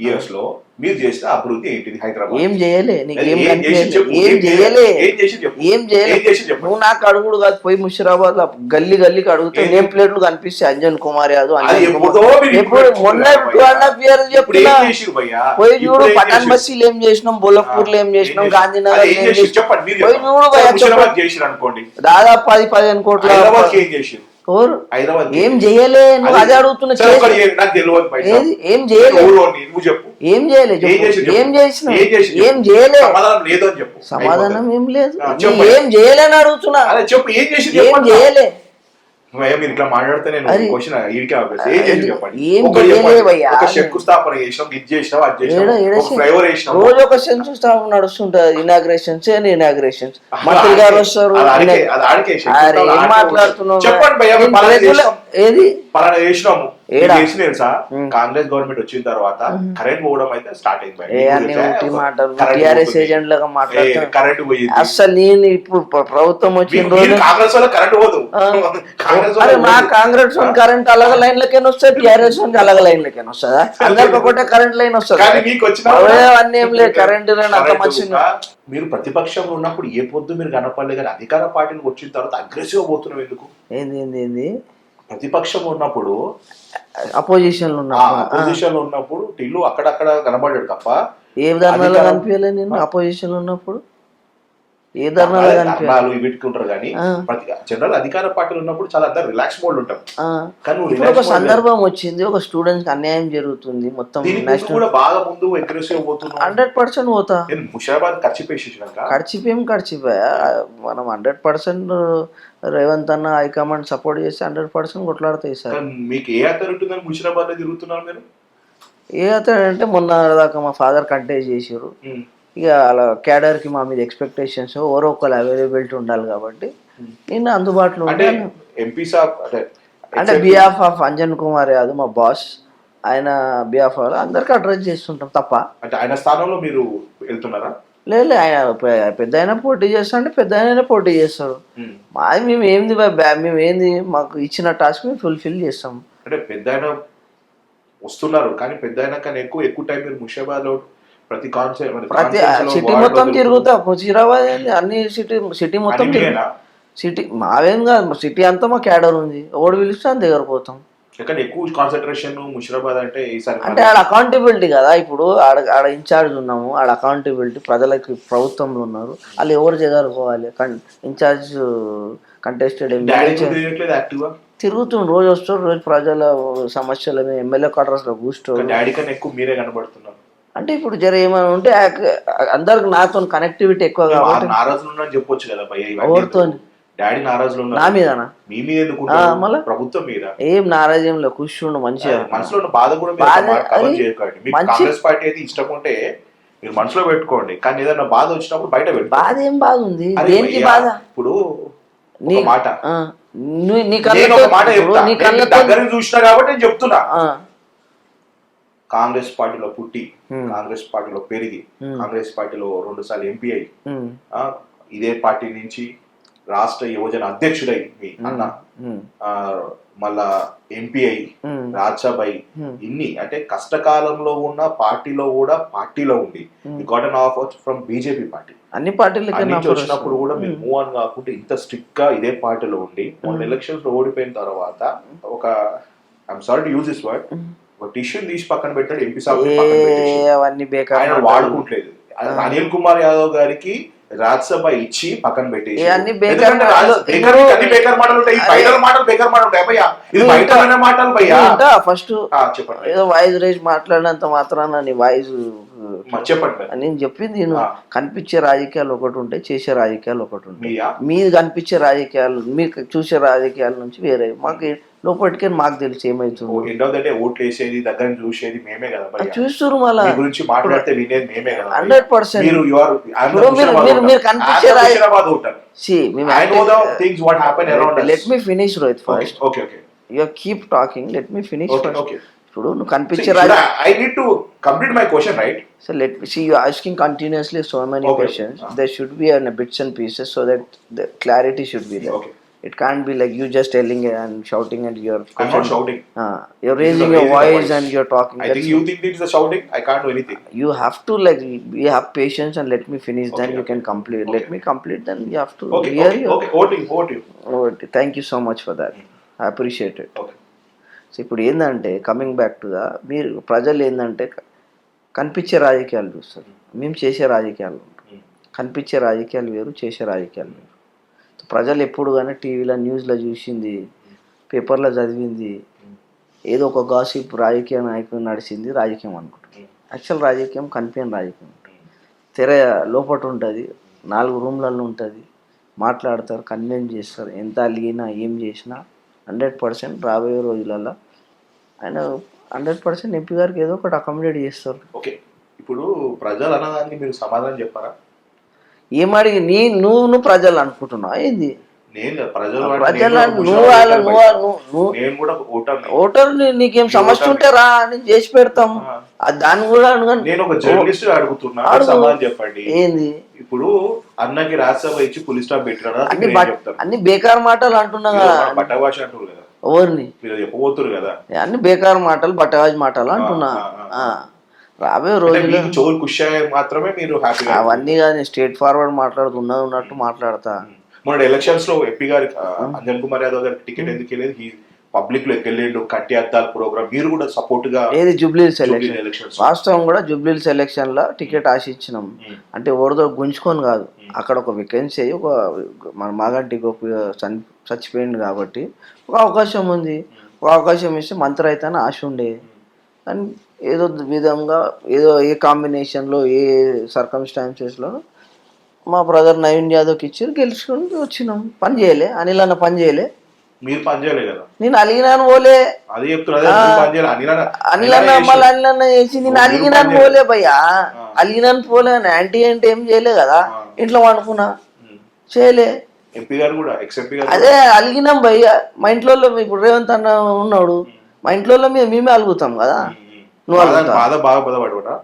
years లో మీరు చేసిన అభివృద్ధి ఏంటిది హైదరాబాద్? ఏం చేయలే, నీకు ఏం ఏం చేసి చెప్పు, ఏం చేయలే, ఏం చేసి చెప్పు, ఏం చేయలే. ఏం చేసి చెప్పు. నువ్వు నాకు అడుగుడు కాదు, పోయి ముషిరాబాద్ లో గల్లీ గల్లీకి అడిగితే నేమ్ ప్లేట్లు కనిపిస్తాయి, అంజన్ కుమార్ యాదవ్, అది అంజన్ ఎప్పుడో కుమార్. మీరు ఎప్పుడు మొన్న ఇప్పుడు 2.5 years ఇప్పుడు ఏం చెప్తున్నా. చేసిరు భయ్యా? పోయి చూడు, ఇప్పుడు ఏం పటాన్ చేసిరు? బస్తీలు ఏం చేసినాం, బోలపూర్ లో ఏం చేసినాం, గాంధీనగర్ అది ఏం ఏం చేసిరు? చేసినాం, చెప్పండి, మీరు పోయి చెప్పండి. చూడు సార్, భయ్యా, ముషిరాబాద్ చేసిరు అనుకోండి, దాదాపు 10-15 కోట్ల. హైదరాబాద్ కి ఏం చేసిరు? ఎవరు హైదరాబాద్ ఏం చేయలే, నువ్వు అదే అడుగుతున్నా. సార్, ఒకటి నాకు తెలియదు భయ్ సాబ్. ఏది ఏం చేయలే, ఊరోని నువ్వు చెప్పు, ఏం చేయలే, ఏం చేసిరు? ఏం చేసిన, ఏం చేసిరు? ఏం చేయలే, సమాధానం లేదు అని చెప్పు. సమాధానం ఏం లేదు. చెప్పు. నీ ఏం చేయలేని అడుగుతున్నా, అదే చెప్పు, ఏం చేసి ఏం చేయలే. మీరు ఇట్లా మాట్లాడితే నేను అది- క్వశ్చన్ ఈడికే ఆపేస్తా. ఏం చేసి చెప్పండి. ఏం ఒకటి చేయలే చెప్పండి. భయ్యా. ఒక శంకుస్థాపన చేసినాం, ఇది చేసినాం, అది చేసినాం, ఒక ఫ్లైఓవర్ చేసినాం. రోజు ఒక సెన్సస్ స్టాఫ్ నడుస్తుంటది, ఇనాగ్రేషన్స్ ఇనాగ్రేషన్స్, మంత్రి గారు వస్తారు. అది ఆడికే, అది ఆడికే. అరే, ఏం మాట్లాడుతున్నావు? చెప్పండి భయ్యా, నేను పలానా regular- చేసినాం. ఏది పలానా చేసినాము. ఏడా? చేసి తెలుసా, కాంగ్రెస్ గవర్నమెంట్ వచ్చిన తర్వాత కరెంట్ పోవడం అయితే స్టార్ట్ అయింది భయ్యా. ఏ మీకు అన్ని తెలుసా? ఒకటి మాటలు, కరెంట్ టిఆర్ఎస్ పోతుంది. ఏజెంట్ లాగా మాట్లాడుతున్నా. కరెంట్ పోయింది. అసలు నేను ఇప్పుడు ప్రభుత్వం వచ్చిన మీరు రోజు కాంగ్రెస్ వల్ల కరెంట్ పోదు. కాంగ్రెస్ అరే, వల్ల నా పోదు. కాంగ్రెస్ కరెంట్ అలాగ లైన్లకైనా వస్తుంది, టిఆర్ఎస్ అలాగ లైన్లకైనా వస్తుందా? అందరికి ఒకటే కరెంట్ లైన్ వస్తుంది. కానీ మీకు వచ్చిన అన్నీ ఏం లేదు, కరెంట్ లైన్ అంత మంచిగా. మీరు ప్రతిపక్షంలో ఉన్నప్పుడు ఏ పొద్దు మీరు కనపడలేదు, కానీ అధికార పార్టీకి వచ్చిన తర్వాత అగ్రెసివ్ గా పోతున్నాం ఎందుకు? ఏంది ఏంది ఏంది ప్రతిపక్షంలో ఉన్నప్పుడు, అపోజిషన్ లో ఉన్నా అపోజిషన్ లో ఉన్నప్పుడు టిల్లు అక్కడక్కడ కనబడ్డాడు తప్ప ఏ ధర్నాలో కనిపించలే నేను. అపోజిషన్ లో ఉన్నప్పుడు ఏ ధర్నాలో కనిపించాలి? ధర్నాలు పెట్టుకుంటారు కానీ ప్రతి జనరల్ అధికార పార్టీలు ఉన్నప్పుడు చాలా అందరు రిలాక్స్ మోడ్ ఉంటాం. కానీ నువ్వు ఇప్పుడు ఒక relax mode సందర్భం వచ్చింది, ఒక స్టూడెంట్స్ కి అన్యాయం జరుగుతుంది, మొత్తం దీని ముందు కూడా బాగా ముందు అగ్రెసివ్ పోతున్నావు. 100% పోతా. నేను ముషాబాద్ ఖర్చిపేసేసినాక ఖర్చిపోయాం, ఖర్చిపోయా. మనం 100% రేవంత్ అన్న హైకమాండ్ సపోర్ట్ చేసి 100% కొట్లాడతాయి సార్. మీకు ఏ అథారిటీ ఉందని ముషిరాబాద్ లో తిరుగుతున్నారు మీరు? ఏ అతడు అంటే మొన్న దాకా మా ఫాదర్ కంటెస్ట్ చేసారు. ఇక అలా క్యాడర్కి మా మీద ఎక్స్పెక్టేషన్స్, ఎవరో ఒకళ్ళు అవైలబిలిటీ ఉండాలి కాబట్టి నేను అందుబాటులో అంటే ఉంటాను. ఎంపీ సాబ్ అంటే బిహాఫ్ ఆఫ్ అంజన్ కుమార్ యాదవ్ మా బాస్, ఆయన బిహాఫ్ అందరికి అడ్రస్ చేస్తుంటాం తప్ప. అంటే ఆయన స్థానంలో మీరు వెళ్తున్నారా? లేదు, ఆయన పెద్ద అయినా పోటీ చేస్తా అంటే పెద్ద అయినా పోటీ చేస్తారు. మాది మేము ఏంది మేము ఏంది, మాకు ఇచ్చిన టాస్క్ మేము ఫుల్ఫిల్ చేస్తాం. అంటే పెద్ద ఆయన వస్తున్నారు, కానీ పెద్ద అయినా కానీ ఎక్కువ టైం మీరు ముషాబాద్ లో ప్రతి ప్రతి సిటీ మొత్తం తిరుగుతాం. హుజీరాబాద్ అన్ని సిటీ మొత్తం సిటీ మావేం కాదు, సిటీ అంతా మా క్యాడర్ ఉంది, ఓడి పిలిస్తే అంత దగ్గర పోతాం. కానీ ఎక్కువ కాన్సన్ట్రేషన్ ముషిరాబాద్ అంటే ఈసారి అంటే ఆడ అకౌంటబిలిటీ కదా. ఇప్పుడు ఆడ ఇన్ఛార్జ్ ఉన్నాము, ఆడ అకౌంటబిలిటీ ప్రజలకి ప్రభుత్వంలో ఉన్నారు, వాళ్ళు ఎవరు జగరుకోవాలి. ఇన్ఛార్జ్ కంటెస్టెడ్ తిరుగుతుండ్రు, రోజు వస్తారు, రోజు ప్రజల సమస్యల మీద ఎమ్మెల్యే క్వార్టర్స్ లో కూర్చోరు. డాడీ కన్నా ఎక్కువ మీరే కనబడుతున్నారు. అంటే ఇప్పుడు జర ఏమైనా ఉంటే అందరికి నాతో కనెక్టివిటీ ఎక్కువ కాబట్టి నారాజులు చెప్పొచ్చు కదా భయ్య. ఎవరితో? డాడీ నారాజులు నా మీదనా? మీ మీద ఎందుకు? మళ్ళీ ప్రభుత్వం మీద ఏం నారాజ్యంలో కూర్చుండు మంచిగా. మనసులో ఉన్న బాధ కూడా కవర్ చేయకండి. మీకు కాంగ్రెస్ పార్టీ అయితే ఇష్టం ఉంటే మీరు మనసులో పెట్టుకోండి, కానీ ఏదైనా బాధ వచ్చినప్పుడు బయట పెట్టుకోండి. బాధ ఏం బాధ ఉంది, దేనికి బాధ? ఇప్పుడు నీ మాట నీ దగ్గర చూసినా కాబట్టి నేను చెప్తున్నా. కాంగ్రెస్ పార్టీలో పుట్టి, కాంగ్రెస్ పార్టీలో పెరిగి, కాంగ్రెస్ పార్టీలో 2 సార్లు ఎంపీ అయి, ఇదే పార్టీ నుంచి రాష్ట్ర యువజన అధ్యక్షుడై మీ అన్న, మళ్ళా ఎంపీ అయి, రాజ్యసభ అయి, ఇన్ని అంటే కష్టకాలంలో ఉన్న పార్టీలో కూడా పార్టీలో ఉండి got an offer from BJP party. అన్ని పార్టీలకి వచ్చినప్పుడు కూడా మీరు మూవ్ ఆన్ కాకుండా ఇంత స్ట్రిక్ట్ గా ఇదే పార్టీలో ఉండి మొన్న ఎలక్షన్స్ లో ఓడిపోయిన తర్వాత ఒక I'm sorry to use this word, ఒక టిష్యూ తీసి పక్కన పెట్టాడు, ఎంపీ సాబ్ ఆయన వాడుకుంటలేదు. అనిల్ కుమార్ యాదవ్ గారికి రాజ్యసభ ఇచ్చి పక్కన పెట్టేసి ఫస్ట్ ఏదో వాయిస్ రేజ్ మాట్లాడినంత మాత్రాన నీ వాయిస్ చెప్పండి. నేను చెప్పింది నేను కనిపించే రాజకీయాలు ఒకటి ఉంటాయి, చేసే రాజకీయాలు ఒకటి ఉంటాయి. మీరు కనిపించే రాజకీయాలు, మీరు చూసే రాజకీయాల నుంచి వేరే. మాకు లోపలికి మాకు తెలిసి ఏమవుతుందో ఎండ్ ఆఫ్ ద డే ఓట్లు వేసేది దగ్గర చూసేది మేమే కదా భయ్యా. చూస్తున్నారు మళ్ళా మీ గురించి మాట్లాడితే వినేది మేమే కదా. 100%. మీరు you are- I am the ఇప్పుడు మీరు Mushirabad కనిపించే voter. I am the Mushirabad voter. I know the things what happen around us. Let me finish Rohit first. Okay. You keep talking, let me finish first. Okay. ఇప్పుడు నువ్వు See, కనిపించే should I need to complete my question, right? So let me see, you asking continuously so many Okay. questions. There should be a bits and pieces so that the clarity should be there. Okay. It can't be like you just telling and shouting and you're I'm not shouting. You're This is raising a your raising voice voice. and you're talking. I think you think it's a shouting. I can't do anything. You have to like you have patience and let me finish. Then Okay, you can complete. Let Okay. me complete. Then you have to Okay. hear you. Over to you. Oh, thank you so much for that. I appreciate it. Okay. So ఇప్పుడు ఏంటంటే కమింగ్ బ్యాక్ టు మీరు ప్రజలు ఏంటంటే కనిపించే రాజకీయాలు చూస్తారు, మేము చేసే రాజకీయాలు ఉంటాయి. కనిపించే రాజకీయాలు వేరు, చేసే రాజకీయాలు వేరు. ప్రజలు ఎప్పుడు కానీ టీవీలో న్యూస్లో చూసింది, పేపర్లో చదివింది, ఏదో ఒక గాసిప్ రాజకీయ నాయకుడు నడిచింది రాజకీయం అనుకుంటారు. యాక్చువల్ రాజకీయం కనిపించని రాజకీయం ఉంటుంది. తెర లోపట ఉంటుంది, 4 రూమ్లలో ఉంటుంది, మాట్లాడతారు, కన్విన్స్ చేస్తారు. ఎంత అలిగినా ఏం చేసినా 100% రాబోయే రోజులలో ఆయన 100% ఎంపీ గారికి ఏదో ఒకటి అకామిడేట్ చేస్తారు. ఓకే, ఇప్పుడు ప్రజలు అన్నదానికి మీరు సమాధానం చెప్పారా? ఏమడిగి నువ్వు ప్రజలు అనుకుంటున్నావు ఏంది? నేను ప్రజలు ఓటర్ నీకేం సమస్య ఉంటే రా అని చేసి పెడతాం. దాన్ని కూడా నేను ఒక జర్నలిస్ట్ అడుగుతున్నా, సమాధానం చెప్పండి. ఏంది ఇప్పుడు అన్నకి రాజ్యసభ ఇచ్చి పులి స్టాప్ పెట్టినారా? అన్ని బేకార్ మాటలు అంటున్నా కదా. బట్టవాష అంటారు కదా, ఎవరిని మీరు చెప్పబోతున్నారు కదా, అన్ని బేకార్ మాటలు బట్టవాజి మాటలు అంటున్నా. రాబోయే రోజులు చోరు కుష్ మాత్రమే మీరు హ్యాపీ. అవన్నీ కానీ స్ట్రేట్ ఫార్వర్డ్ మాట్లాడుతున్నది ఉన్నట్టు మాట్లాడతా. మొన్న ఎలక్షన్స్ లో ఎంపీ గారి అంజన్ కుమార్ యాదవ్ గారికి టికెట్ ఎందుకు వెళ్ళేది? పబ్లిక్ లోకి వెళ్ళిండు, కట్టి అద్దాల ప్రోగ్రామ్, మీరు కూడా సపోర్ట్ గా. ఏది జూబ్లీహిల్స్ ఎలక్షన్, వాస్తవం కూడా జూబ్లీహిల్స్ ఎలక్షన్ లో టికెట్ ఆశించినాం. అంటే ఓడితో గుంజుకొని కాదు, అక్కడ ఒక వేకెన్సీ అయ్యి ఒక మన మాగంటి చచ్చిపోయింది కాబట్టి ఒక అవకాశం ఉంది. ఒక అవకాశం ఇస్తే మంత్రి అయితే అని ఆశ ఉండే. కానీ ఏదో విధంగా ఏదో ఏ కాంబినేషన్లో ఏ సర్కమ్స్టాన్సెస్లో మా బ్రదర్ నవీన్ యాదవ్కి ఇచ్చారు, గెలుచుకొని వచ్చినాం. పని చేయలే, అనిల్ అన్న పని చేయలే. మీరు పని చేయలే కదా, నేను అలిగినాను పోలే. అదే చెప్తున్నా, అనిల్ అన్న మళ్ళీ అనిల్ అన్న చేసి నేను అలిగినాను పోలే భయ్యా, అలిగినాను పోలే. యాంటీ అంటే ఏం చేయలే కదా, ఇంట్లో వండుకున్నా చేయలే. ఎంపీ గారు కూడా అదే అలిగినాం భయ్యా. మా ఇంట్లో ఇప్పుడు రేవంత్ అన్న ఉన్నాడు, మా ఇంట్లో మేమే అలుగుతాం కదా. నువ్వు బాధపడవా?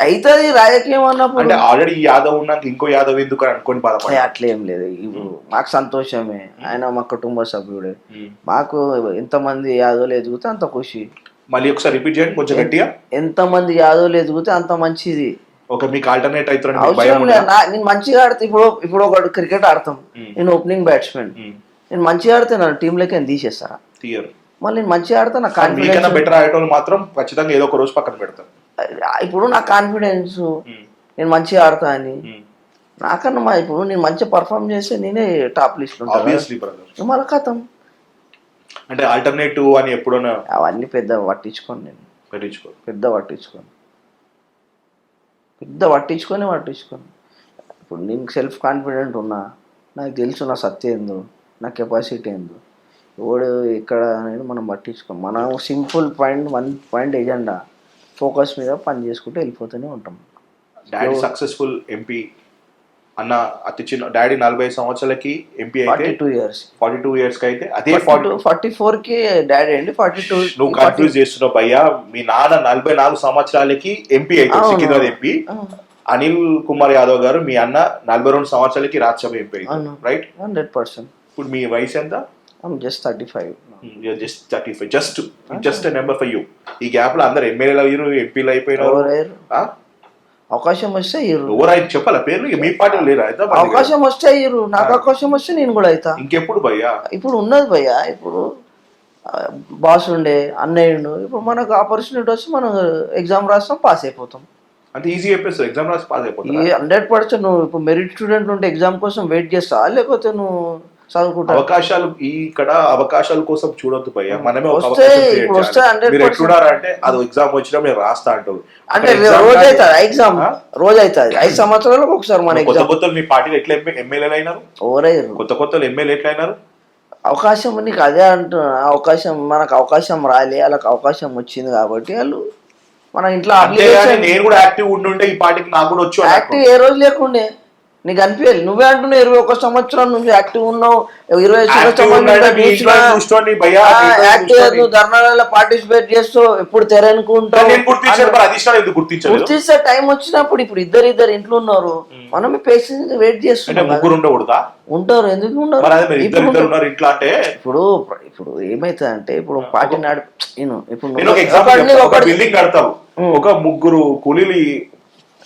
అవుతుంది రాజకీయం అన్నప్పుడు. అంటే ఆల్రెడీ యాదవ్ ఉన్నాక ఇంకో యాదవ్ ఎందుకు అనుకోని బాధపడ. అట్లేం లేదు, ఇప్పుడు మాకు సంతోషమే. ఆయన మా కుటుంబ సభ్యుడే. మాకు ఎంతమంది యాదవులు ఎదుగుతే అంత ఖుషి. మళ్ళీ ఒకసారి రిపీట్ చేయండి కొంచెం గట్టిగా. ఎంతమంది యాదవులు ఎదుగుతే అంత మంచిది. ఓకే, మీకు ఆల్టర్నేట్ అవుతారు. నేను మంచిగా ఆడితే ఇప్పుడు ఒక క్రికెట్ ఆడతాం, నేను ఓపెనింగ్ బ్యాట్స్మెన్, నేను మంచిగా ఆడితే నా టీంలోకి తీసేస్తారా? తీయరు. మళ్ళీ నేను మంచిగా ఆడితే నా కాన్ఫిడెన్స్. బెటర్ ఆడేటోళ్ళు మాత్రం ఖచ్చితంగా ఏదో ఒక రోజు పక్కన పెడతారు. ఇప్పుడు నా కాన్ఫిడెన్స్ నేను మంచిగా ఆడతా అని నాకన్నా ఇప్పుడు నేను మంచిగా పర్ఫామ్ చేస్తే నేనే టాప్ లిస్ట్ ఉంటాను. మళ్ళీ కథం అంటే ఆల్టర్నేటివ్ అని ఎప్పుడన్నా అవన్నీ పెద్ద పట్టించుకోను నేను. పెద్ద పట్టించుకొని ఇప్పుడు నేను సెల్ఫ్ కాన్ఫిడెంట్ ఉన్నా, నాకు తెలుసు నా సత్య ఏందో, నా కెపాసిటీ ఏందో. ఎవడు ఎక్కడ అనేది మనం పట్టించుకోం. మనం simple one point agenda focus మీద పని చేసుకుంటూ వెళ్ళిపోతూనే ఉంటాం. డాడీ సక్సెస్ఫుల్ ఎంపీ అన్న, అతి చిన్న డాడీ 40 సంవత్సరాలకి ఎంపీ అయితే 42 years కి అయితే అదే 44కి డాడీ అండి. 42 నువ్వు కన్ఫ్యూజ్ చేస్తున్నావు భయ్యా. మీ నాన్న 44 సంవత్సరాలకి ఎంపీ అయితే సికింద్రాబాద్ ఎంపీ. అనిల్ కుమార్ యాదవ్ గారు మీ అన్న 42 సంవత్సరాలకి రాజ్యసభ ఎంపీ అయితే, రైట్? 100%. ఇప్పుడు మీ వయసు ఎంత? Just 35. Just number for you. ఈ గ్యాప్ లో అందరు ఎమ్మెల్యేలు అయ్యారు, ఎంపీలు అయిపోయినారు. అవకాశం వస్తే చెప్పాలా పేర్లు? మీ పార్టీలు లేరా? అవకాశం వస్తే అయ్యారు, నాకు అవకాశం వస్తే నేను కూడా అవుతా. ఇంకెప్పుడు భయ్యా? ఇప్పుడు ఉన్నది భయ్యా. ఇప్పుడు బాస్ ఉండే, అన్నయ్యుండు, ఇప్పుడు మనకు ఆపర్చునిటీ వచ్చి మనం ఎగ్జామ్ రాస్తాం, పాస్ అయిపోతాం. అంటే ఈజీ చెప్పేసి ఎగ్జామ్ రాసి పాస్ అయిపోతాం. 100%. నువ్వు ఇప్పుడు మెరిట్ స్టూడెంట్ ఉంటే ఎగ్జామ్ కోసం వెయిట్ చేస్తా, లేకపోతే నువ్వు చదువుకుంటా. అవకాశాలు ఇక్కడ అవకాశాల కోసం చూడొద్దు భయ్యా, మనమే అంటే అది ఎగ్జామ్ వచ్చినా మీరు రాస్తా అంటారు. అంటే రోజు అవుతుంది ఎగ్జామ్, రోజు అవుతుంది. 5 సంవత్సరాలకు ఒకసారి మన కొత్త కొత్తలు మీ పార్టీలు ఎట్లా ఎమ్మెల్యేలు అయినారు? ఎవరయ్యారు? కొత్త కొత్తలు ఎమ్మెల్యే ఎట్లా అయినారు? అవకాశం నీకు అదే అంటున్నా, అవకాశం మనకు అవకాశం రాలే, వాళ్ళకి అవకాశం వచ్చింది కాబట్టి వాళ్ళు మన ఇంట్లో అంతేగాని నేను కూడా యాక్టివ్ ఉండుంటే ఈ పార్టీకి నాకు కూడా వచ్చు యాక్టివ్ ఏ రోజు లేకుండే నీకు అనిపించాలి. నువ్వే అంటున్నావు 21 సంవత్సరం నువ్వు యాక్టివ్ ఉన్నావు, 25 యాక్టివ్ ధర్నాలలో పార్టిసిపేట్ చేస్తూ ఎప్పుడు తెరనుకుంటావు. గుర్తిస్తే టైం వచ్చినప్పుడు ఇప్పుడు ఇద్దరు ఇంట్లో ఉన్నారు, మనం పేషెంట్ వెయిట్ చేస్తున్నాం. ఉంటారు, ఎందుకు ఉండరు? ఇప్పుడు ఇప్పుడు ఏమైతుంది అంటే ఇప్పుడు పార్టీ ఇప్పుడు బిల్డింగ్ కడతావు, ఒక ముగ్గురు కూలీలు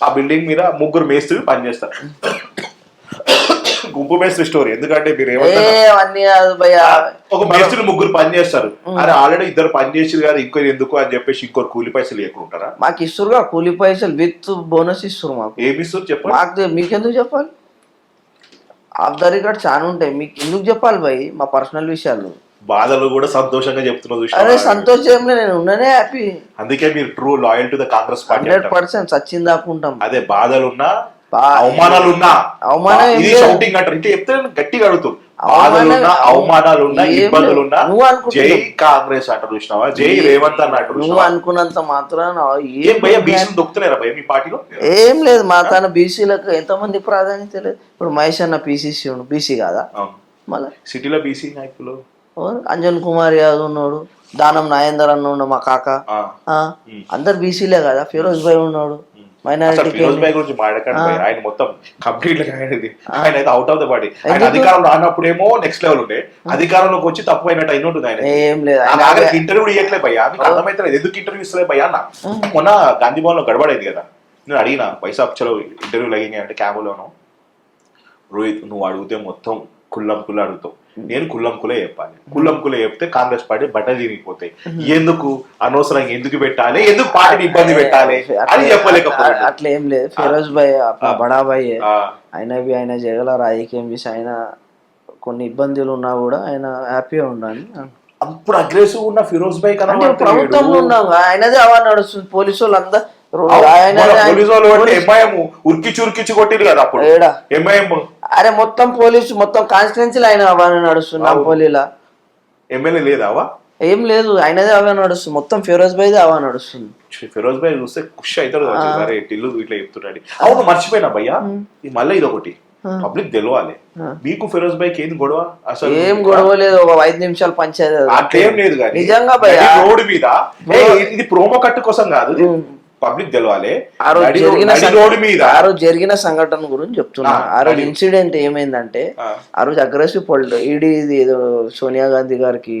ఆ బిల్డింగ్ మీద ముగ్గురు మేస్త్రి పనిచేస్తారు. గుంపు మేస్త్రి స్టోరీ ఎందుకంటే మీరు ఒక మేస్త్రి ముగ్గురు పని చేస్తారు, అరే ఆల్రెడీ ఇద్దరు పని చేసి కదా ఇంకో ఎందుకు అని చెప్పేసి ఇంకోరు కూలి పైసలు లేకుంటారా? మాకు ఇస్తురుగా కూలి పైసలు విత్ బోనస్ ఇస్తారు. మాకు ఏమి ఇస్తారు చెప్పండి? మాకు మీకెందుకు చెప్పాలి? ఆఫ్ ద రికార్డ్ చాలా ఉంటాయి, మీకు ఎందుకు చెప్పాలి భయ్ మా పర్సనల్ విషయాలు? బాధలు కూడా సంతోషంగా చెప్తున్నారు. అరే సంతోషంలో నేను ఉన్నానే హ్యాపీ. అందుకే మీరు true loyal to the Congress party. 100% సచిన్ దాకుంటాం. అదే బాధలున్నా అవమానాలున్నా ఇది షౌటింగ్ అంటారు. ఇంకా చెప్తే గట్టిగా అడుగుతారు. బాధలున్నా అవమానాలున్నా ఇబ్బందులున్నా జై కాంగ్రెస్ అంటారు చూసినావా, జై రేవంత్ అన్నట్టు. నువ్వు అనుకున్నంత మాత్రం ఏం భయ బీసీలు దొక్కుతున్నారా భయ మీ పార్టీలో? ఏం లేదు, మా తన బీసీలకు ఎంతమంది ప్రాధాన్యత లేదు. ఇప్పుడు మహేష్ అన్న పీసీసీ బీసీ కాదా? మళ్ళీ సిటీలో బీసీ నాయకులు అంజన్ కుమార్ యాదవ్ ఉన్నాడు, దానం నాగేందర్ అన్న ఉన్నాడు, మా కాక అందరు బీసీలే కదా. ఫిరోజ్ భాయ్ ఉన్నాడు మైనారిటీ. ఫిరోజ్ భాయ్ గురించి మాట్లాడకండి, ఆయన మొత్తం కంప్లీట్ ఆయన అయితే అవుట్ ఆఫ్ ద పార్టీ. ఆయన అధికారంలో రానప్పుడేమో నెక్స్ట్ లెవెల్ ఉండే, అధికారంలోకి వచ్చి తప్పు అయినట్టు అయిన ఉంటుంది. ఆయన ఏం లేదు, ఇంటర్వ్యూ ఇవ్వట్లే భయ్యా, మీకు అర్థమైతే ఎందుకు ఇంటర్వ్యూ ఇస్తలే భయ్యా అన్న. మొన్న గాంధీ భవన్ లో గడబడేది కదా, నేను అడిగిన పైసా చలో ఇంటర్వ్యూ లగింగ్ అంటే క్యాములోను, రోహిత్ నువ్వు అడిగితే మొత్తం కుల్లం కుల్ల అడుగుతావు, నేను కుల్లం కులే చెప్పాలి. కుల్లం కులే చెప్తే కాంగ్రెస్ పార్టీ బట్టలు తిరిగిపోతాయి. ఎందుకు అనవసరంగా ఎందుకు పెట్టాలి, ఎందుకు పార్టీని ఇబ్బంది పెట్టాలి అని చెప్పలేకపోతే. అట్లా ఏం లేదు. ఫిరోజ్ భాయ్ బడా భాయ్ ఆయన జగల రాజకీయం చేసి ఆయన కొన్ని ఇబ్బందులు ఉన్నా కూడా ఆయన హ్యాపీగా ఉండాలి. అప్పుడు అగ్రెసివ్ ఉన్న ఫిరోజ్ భాయ్ కదా ప్రభుత్వంలో ఉన్నాం, ఆయనదే అవా నడుస్తుంది. పోలీసు వాళ్ళు అంతా ఉరికి చురికిచ్చి కొట్టిరు కదా అప్పుడు ఎంఐఎం. అరే మొత్తం పోలీసు మొత్తం కాన్స్టిట్యున్సీలో ఆయన అవన్నీ నడుస్తుంది. పోలీలా ఎమ్మెల్యే లేదావా? ఏం లేదు, ఆయనదే అవే నడుస్తుంది. మొత్తం ఫిరోజ్ భాయ్ అవా నడుస్తుంది. ఫిరోజ్ భాయ్ చూస్తే ఖుషి అవుతాడు, ఇల్లు ఇట్లా చెప్తున్నాడు. అవును మర్చిపోయినా భయ్యా, మళ్ళీ ఇదొకటి పబ్లిక్ తెలవాలి. మీకు ఫిరోజ్ భాయ్కి ఏంది గొడవ? అసలు ఏం గొడవ లేదు, ఒక 5 నిమిషాలు పంచాయతీ అట్లేం లేదు. కానీ నిజంగా రోడ్డు మీద ఇది ప్రోమో కట్టు కోసం కాదు, పబ్లిక్ తెలవాలి. ఆ రోజు జరిగిన సంఘటన గురించి చెప్తున్నా. ఆ రోజు ఇన్సిడెంట్ ఏమైందంటే, ఆ రోజు అగ్రెసివ్ ఈడీ ఏదో సోనియా గాంధీ గారికి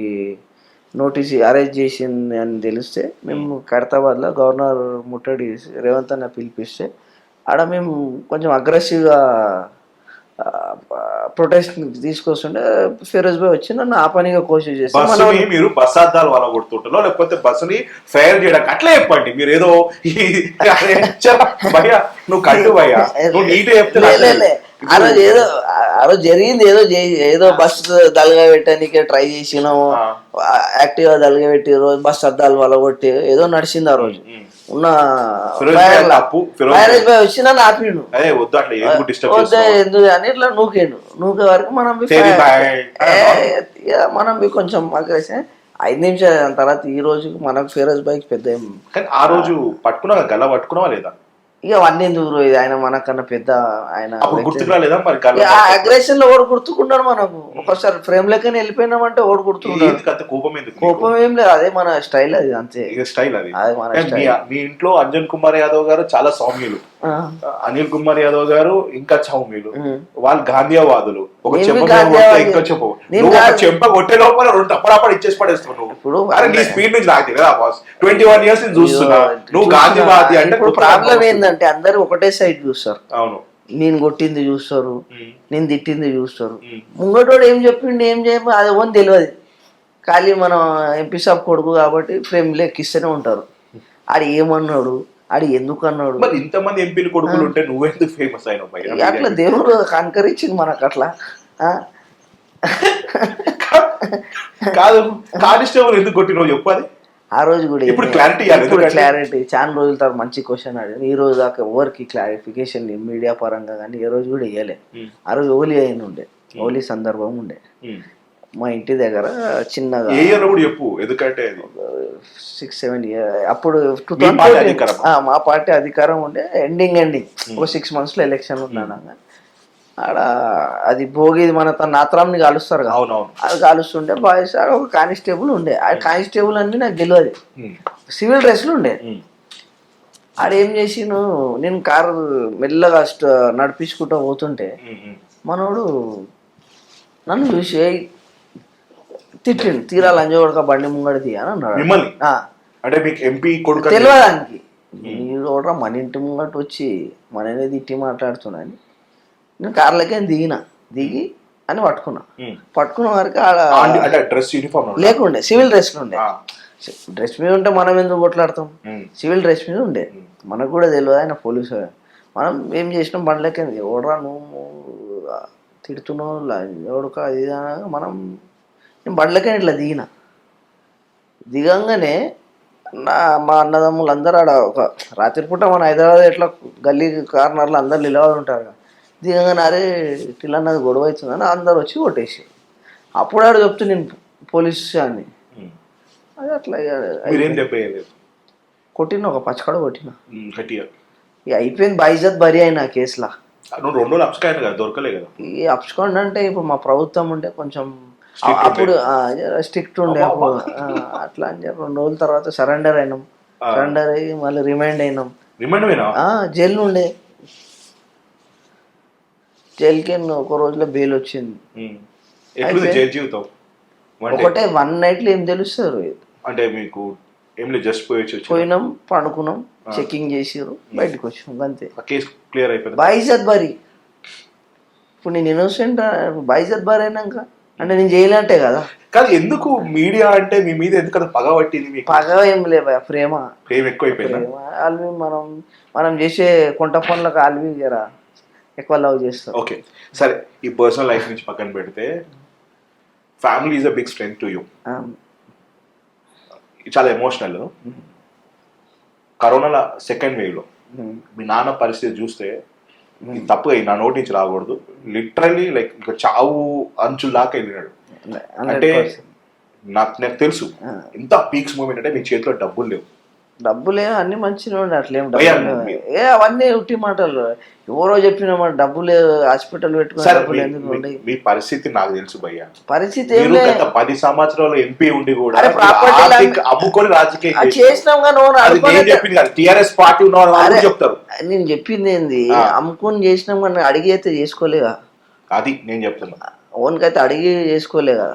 నోటీస్ అరెస్ట్ చేసింది అని తెలిస్తే మేము ఖైరతాబాద్ లో గవర్నర్ ముట్టడి రేవంత్ అన్న పిలిపిస్తే ఆడ మేము కొంచెం అగ్రెసివ్గా ప్రొటెస్ట్ తీసుకొస్తుంటే ఫిరోజ్ భాయ్ వచ్చి నన్ను ఆ పనిగా కోషిష్ చేస్తాను. మీరు బస్ అద్దాలు వాళ్ళ కొడుతుంటారో లేకపోతే బస్సుని ఫైర్ చేయడానికి అట్లా చెప్పండి. మీరు ఏదో భయ్యా నువ్వు కట్టు భయ్యా నువ్వు నీట్ చెప్తే ఆ రోజు జరిగింది ఏదో బస్ దళగా పెట్టడానికి ట్రై చేసినాము, యాక్టివ్ గా దళగా పెట్టి రోజు బస్ అద్దాలు వల్ల కొట్టి ఏదో నడిచింది. ఆ రోజు ఉన్న వచ్చి నన్ను ఆపిండు, ఎందుకు అని ఇట్లా నూకే వరకు మనం కొంచెం అగ్రెషన్ 5 నిమిషాలు తర్వాత ఈ రోజుకి మనకు ఫిరోజ్ భాయ్కి పెద్ద ఆ రోజు పట్టుకున్నా గల్ల పట్టుకున్నావా లేదా? ఇక అవన్నీ ఎందుకు, ఆయన మనకన్నా పెద్ద ఆయన అగ్రెషన్ లో ఓడి గుర్తుకున్నాడు. మనకు ఒకసారి ఫ్రేమ్ లెక్కనే వెళ్ళిపోయినామంటే ఓడి గుర్తుకున్నాడు. కోపం ఏం లేదు, అదే మన స్టైల్, అది అంతే స్టైల్. అది మీ ఇంట్లో అంజన్ కుమార్ యాదవ్ గారు చాలా సౌమ్యులు, అనిల్ కుమార్ యాదవ్ గారు ఇంకా సౌమ్యులు, వాళ్ళు గాంధీవాదులు. ఒక ఇంకా చెప్పు, చెంప కొట్టే లోపల 2 అప్పుడప్పుడు ఇచ్చేసి పడేస్తావు నువ్వు. అరే నీ స్పీడ్ నుంచి నాకు తెలియదు, 21 years చూస్తున్నా నువ్వు గాంధీవాది అంటే. ప్రాబ్లం ఏంటంటే అందరు ఒకటే సైడ్ చూస్తారు. అవును, నేను కొట్టింది చూస్తారు, నేను తిట్టింది చూస్తారు. ముంగటోడు ఏం చెప్పిండు ఏం చెప్పి అది ఓన్ తెలియదు. ఖాళీ మనం ఎంపీ సాబ్ కొడుకు కాబట్టి ఫ్రేమ్ లెక్కిస్తూనే ఉంటారు. ఆడు ఏమన్నాడు, ఆడు ఎందుకు అన్నాడు. మరి ఇంతమంది ఎంపీలు కొడుకులు ఉంటే నువ్వెందుకు ఫేమస్ అయినావు? అట్లా దేవుడు కనకరించింది మనకు. అట్లా కాదు, కానిస్టేబుల్ ఎందుకు కొట్టినావు చెప్పాలి. ఆ రోజు కూడా ఇప్పుడు క్లారిటీ చాలా రోజుల తర్వాత మంచి క్వశ్చన్ అడిగాను. ఈ రోజు దాకా ఎవరికి క్లారిఫికేషన్ మీడియా పరంగా కానీ ఏ రోజు కూడా ఇవ్వలే. ఆ రోజు ఓలీ అయిన ఉండే, ఓలీ సందర్భం ఉండే. మా ఇంటి దగ్గర చిన్నగా ఏ ఇయర్ కూడా చెప్పు, ఎందుకంటే అది 6-7 ఇయర్ అప్పుడు మీ పార్టీ 2014 అధికారం. మా పార్టీ అధికారం ఉండే ఎండింగ్ ఒక 6 monthsలో ఎలక్షన్ ఉన్నాను. ఆడ అది భోగి మన తన నాత్రాంని కాలుస్తారు కదా, అవునవును. అది కాలుస్తుంటే బాయ్స్ ఆడ ఒక కానిస్టేబుల్ ఉండే. ఆ కానిస్టేబుల్ అన్ని నాకు తెలియదు, సివిల్ డ్రెస్లు ఉండే. ఆడేం చేసిండు, నేను కారు మెల్లగా నడిపించుకుంటూ పోతుంటే మనోడు నన్ను చూసి తిట్టిండు, తీరా లంజోడక బండి ముంగడిది అని అన్నాడు. మిమ్మల్ని అంటే మీకు ఎంపీ కొడుకు తెలియదానికి, మీరు కూడా మన ఇంటి ముంగట వచ్చి మననే తిట్టి మాట్లాడుతున్నాను. నేను కార్లకే దిగి అని పట్టుకున్న వరకు ఆడ డ్రెస్ యూనిఫామ్ లేకుండే, సివిల్ డ్రెస్లు ఉండే. డ్రెస్ మీద ఉంటే మనం ఎందుకు కొట్లాడతాం, సివిల్ డ్రెస్ మీద ఉండే. మనకు కూడా తెలియదు ఆయన పోలీసు. మనం ఏం చేసినాం, బండ్లకే ఎవడరా నువ్వు తిడుతున్నావు ఎవడుక అది మనం, నేను బండ్లకే ఇట్లా దిగంగానే మా అన్నదమ్ములు అందరూ ఆడ ఒక రాత్రిపూట మన హైదరాబాద్ ఎట్లా గల్లీ కార్నర్లో అందరు నిలబడి ఉంటారు. దిగంగానే అరే ఇట్లా అన్నది గొడవ అవుతుందని అందరు వచ్చి కొట్టేసి, అప్పుడు ఆడ చెప్తే నేను పోలీస్ అని. అది అట్లా కొట్టిన, ఒక పచ్చకడ కొట్టిన, ఇక అయిపోయింది. బైజత్ బరి అయినా కేసులా. దొరకలే కదా. ఈ అప్స్కాండ్ అంటే ఇప్పుడు మా ప్రభుత్వం ఉంటే కొంచెం అప్పుడు స్ట్రిక్ట్ ఉండే అప్పుడు. అట్లా అని చెప్పి 2 రోజుల తర్వాత సరెండర్ అయ్యి మళ్ళీ రిమైండ్ అయినాం. జైలు ఉండే, జైలుకి ఒక రోజులో బెయిల్ వచ్చింది. ఒకటే 1 nightలో ఏం తెలుస్తారు అంటే మీకు ఏం లేదు, జస్ట్ పోయినాం, పండుకున్నాం, చెకింగ్ చేసిరు, బయటకు వచ్చినాం అంతే. కేసు క్లియర్ అయిపోయింది. బైజత్ బరి. ఇప్పుడు నేను ఇన్నోసెంట్, బైజత్ బరి అయినాక అంటే నేను చేయలేంటే కదా. కాదు, ఎందుకు మీడియా అంటే మీ మీద ఎందుకంత పగ పట్టింది? పగ ఏం లేవా, ప్రేమ ఎక్కువైపోయింది. వాళ్ళవి మనం చేసే కొంట పనులకు వాళ్ళవి జరా ఎక్కువ లవ్ చేస్తాం. ఓకే సరే, ఈ పర్సనల్ లైఫ్ నుంచి పక్కన పెడితే family is a big strength to you. చాలా ఎమోషనల్. కరోనా సెకండ్ వేవ్ లో మీ నాన్న పరిస్థితి చూస్తే తప్పుగా నా నోటి నుంచి రాకూడదు, లిటరల్లీ లైక్ ఇంకా చావు అంచుల దాకా వెళ్ళినాడు. అంటే నాకు తెలుసు ఎంత పీక్స్ మూమెంట్ అంటే మీ చేతిలో డబ్బులే అన్ని మంచిగా ఉండే, అట్లేం అవన్నీ ఉట్టి మాటలు. ఎవరో చెప్పిన మాట డబ్బు లేదు, హాస్పిటల్ పెట్టుకుని ఎందుకు ఉండే. మీ పరిస్థితి నాకు తెలుసు భయ్యా. పరిస్థితి 10 సంవత్సరాలు ఎంపీ ఉండి కూడా అమ్ముకొని రాజకీయం చేసినాం. టిఆర్ఎస్ పార్టీ ఉన్న చెప్తారు. నేను చెప్పింది ఏంది, అమ్ముకొని చేసినాం కానీ అడిగి అయితే చేసుకోలేగా. అది నేను చెప్తున్నా, ఓన్కైతే అడిగి చేసుకోలేగా,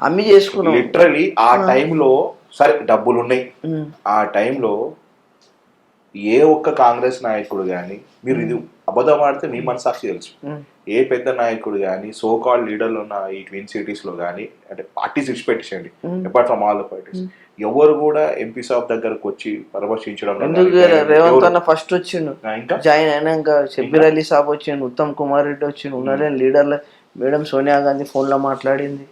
అమ్మి చేసుకున్నాం. లిటరలీ ఆ టైంలో సరే డబ్బులు ఉన్నాయి, ఆ టైంలో ఏ ఒక్క కాంగ్రెస్ నాయకుడు కానీ, మీరు ఇది అబద్ధం ఆడితే మీ మనసాక్షి తెలుసు, ఏ పెద్ద నాయకుడు కానీ సో కాల్డ్ లీడర్లు ఉన్న ఈ ట్విన్ సిటీస్ లో కానీ, అంటే పార్టీస్ విడిచిపెట్టేయండి, apart from all the parties, ఎవరు కూడా ఎంపీ సాబ్ దగ్గరకు వచ్చి పరామర్శించడం. రేవంత్ అన్న ఫస్ట్ వచ్చిండు, ఇంకా జాయిన్ అయినాక షబ్బీర్ అలీ సాబ్ వచ్చిండు, ఉత్తమ్ కుమార్ రెడ్డి వచ్చిండు, ఉన్నారే లీడర్లు. మేడం సోనియా గాంధీ ఫోన్ లో మాట్లాడింది,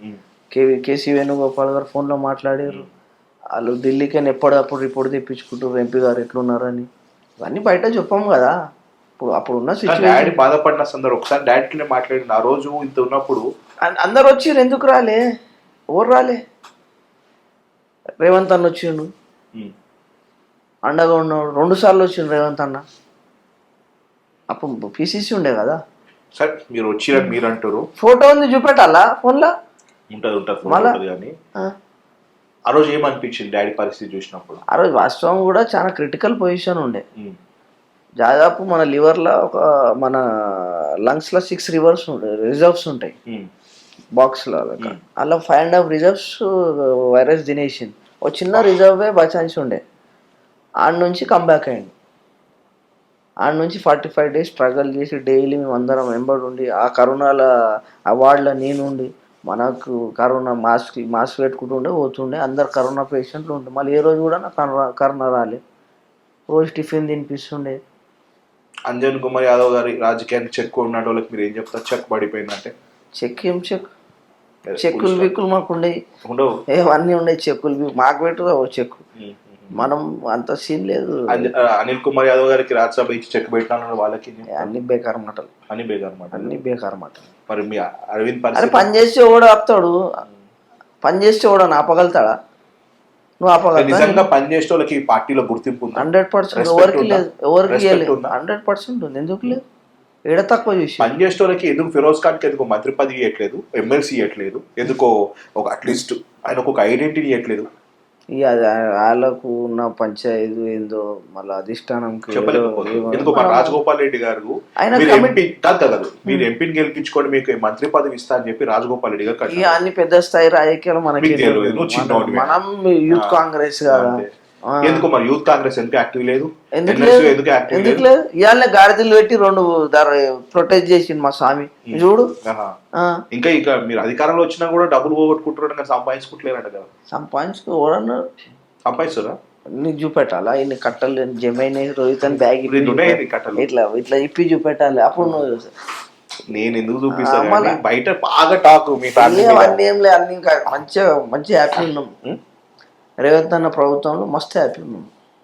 కేసీ వేణుగోపాల్ గారు ఫోన్ లో మాట్లాడారు. వాళ్ళు ఢిల్లీకి ఎప్పటికప్పుడు రిపోర్ట్ తెప్పించుకుంటారు ఎంపీ గారు ఎట్లున్నారని. ఇవన్నీ బయట చెప్పాము కదా. అప్పుడు ఉన్న సిచ్యువేషన్ బాధపడిన సందర్భం ఒకసారి డైరెక్ట్లీ మాట్లాడిన ఆ రోజు ఇంత ఉన్నప్పుడు అందరు వచ్చిండ్రు, ఎందుకు రాలే, ఎవరు రాలే. రేవంత్ అన్న వచ్చిండు, అండగా ఉన్నాడు. 2 సార్లు వచ్చిండు రేవంత్ అన్న. అప్పుడు పిసిసి ఉండే కదా. సార్ మీరు వచ్చిరని మీరు అంటారు, ఫోటో ఉంది చూపెట్టాలా ఫోన్లో? ఉంటుంది కానీ ఆ రోజు ఏమనిపించింది డాడీ పరిస్థితి చూసినప్పుడు? ఆ రోజు వాస్తవం కూడా చాలా క్రిటికల్ పొజిషన్ ఉండే. దాదాపు మన లివర్లో మన లంగ్స్లో 6 రిజర్వ్స్ ఉంటాయి బాక్స్లో. అలా 5.5 రిజర్వ్స్ వైరస్ తినేసింది. ఒక చిన్న రిజర్వే బచాన్స్ ఉండే. ఆడ నుంచి కంబ్యాక్ అయ్యింది. ఆడ నుంచి 45 days స్ట్రగుల్ చేసి డైలీ మేము అందరం వెంబడి ఉండి, ఆ కరోనాల అవార్డులో నేనుండి, మనకు కరోనా మాస్క్ పెట్టుకుంటుండే పోతుండే, అందరు కరోనా పేషెంట్లు ఉండే. మళ్ళీ ఏ రోజు కూడా నాకు కరోనా రాలే. రోజు టిఫిన్ తినిపిస్తుండే. అంజన్ కుమార్ యాదవ్ గారి రాజకీయాన్ని చెక్ ఉన్న వాళ్ళకి మీరు ఏం చెప్తారు? చెక్ పడిపోయిందంటే ఏం చెక్కులు బిక్కులు మాకు ఉండేవి, ఏవన్నీ ఉండేవి చెక్కులు. మాకు పెట్టు చెక్కు మనం అంత సీన్ లేదు. అనిల్ కుమార్ యాదవ్ గారికి రాజ్యసభ ఇచ్చి చెక్ పెట్టినాను వాళ్ళకి అన్ని బేకార్ మాటలు, అని బేగారు మాట. అన్ని బేకార్ మాటలు. మరి మీ అరవింద్ అరే పరిస్థితి పని చేస్తే ఎవడు ఆపుతాడు? పని చేస్తే ఎవడని ఆపగలుగుతాడా? నువ్వు ఆపగలుగుతా? నిజంగా పని చేసే వాళ్ళకి ఈ పార్టీలో గుర్తింపు ఉందా? 100% Respect ఎవరికి ఉందా? లేదు, ఎవరికి Respect లేదు. ఉందా? 100% ఉంది. ఎందుకు లేదు? ఏడ తక్కువ చూసి పని చేసే వాళ్ళకి ఎందుకు ఫిరోజ్ ఖాన్ కి ఎందుకు మంత్రి పదవి ఇవ్వట్లేదు, ఎమ్మెల్సీ ఇవ్వట్లేదు, ఎందుకో ఒక అట్లీస్ట్ ఆయనకు ఒక ఐడెంటిటీ ఇవ్వట్లేదు? ఇక అది వాళ్ళకు ఉన్న పంచాయతీ ఏందో మళ్ళీ అధిష్టానంకి చెప్పలేకపోతుంది. ఎందుకు మన రాజగోపాల్ రెడ్డి గారు ఆయన మీరు కమిటీ ఎంపీ కాదు మీరు ఎంపీని గెలిపించుకోండి మీకు మంత్రి పదవి ఇస్తా అని చెప్పి రాజగోపాల్ రెడ్డి గారు ఇక కట్టారు. అన్ని పెద్ద స్థాయి రాజకీయాలు మనకి మీకు తెలియదు, నువ్వు చిన్నోడివే. మనం యూత్ కాంగ్రెస్ కదా. అంతే. ఎందుకు మరి యూత్ కాంగ్రెస్ ఎందుకు యాక్టివ్ లేదు? ఎందుకు NSU లేదు? ఎందుకు యాక్టివ్ ఎందుకు లేదు? లేదు? ఇవాళ గాడిదలు పెట్టి 2 ప్రొటెస్ట్ చేసింది మా స్వామి చూడు. ఆహా. ఆ, ఇంకా ఇక మీరు అధికారంలో వచ్చినా కూడా డబ్బులు పోగొట్టుకుంటున్నారు కానీ సంపాదించుకుంటలేరంట కదా. సంపాదించుకో ఎవడన్నారు? సంపాదిస్తారా? నీకు చూపెట్టాలా? ఇన్ని కట్టలు జమైన రోహిత్ అని బ్యాగ్ ఇప్పుడు ఉన్నాయి కట్టలు. ఇట్లా ఇట్లా ఇప్పి చూపెట్టాలి. అప్పుడు నువ్వు నేను ఎందుకు చూపిస్తాను మళ్ళా. కానీ బయట బాగా టాక్ మీ ఫ్యామిలీ మీద. అన్నీ ఏం లేదు, అన్ని ఇంకా మంచి హ్యాపీ ఉన్నాం. రేవంత్ అన్న ప్రభుత్వంలో మస్తు హ్యాపీ ఉన్నాం.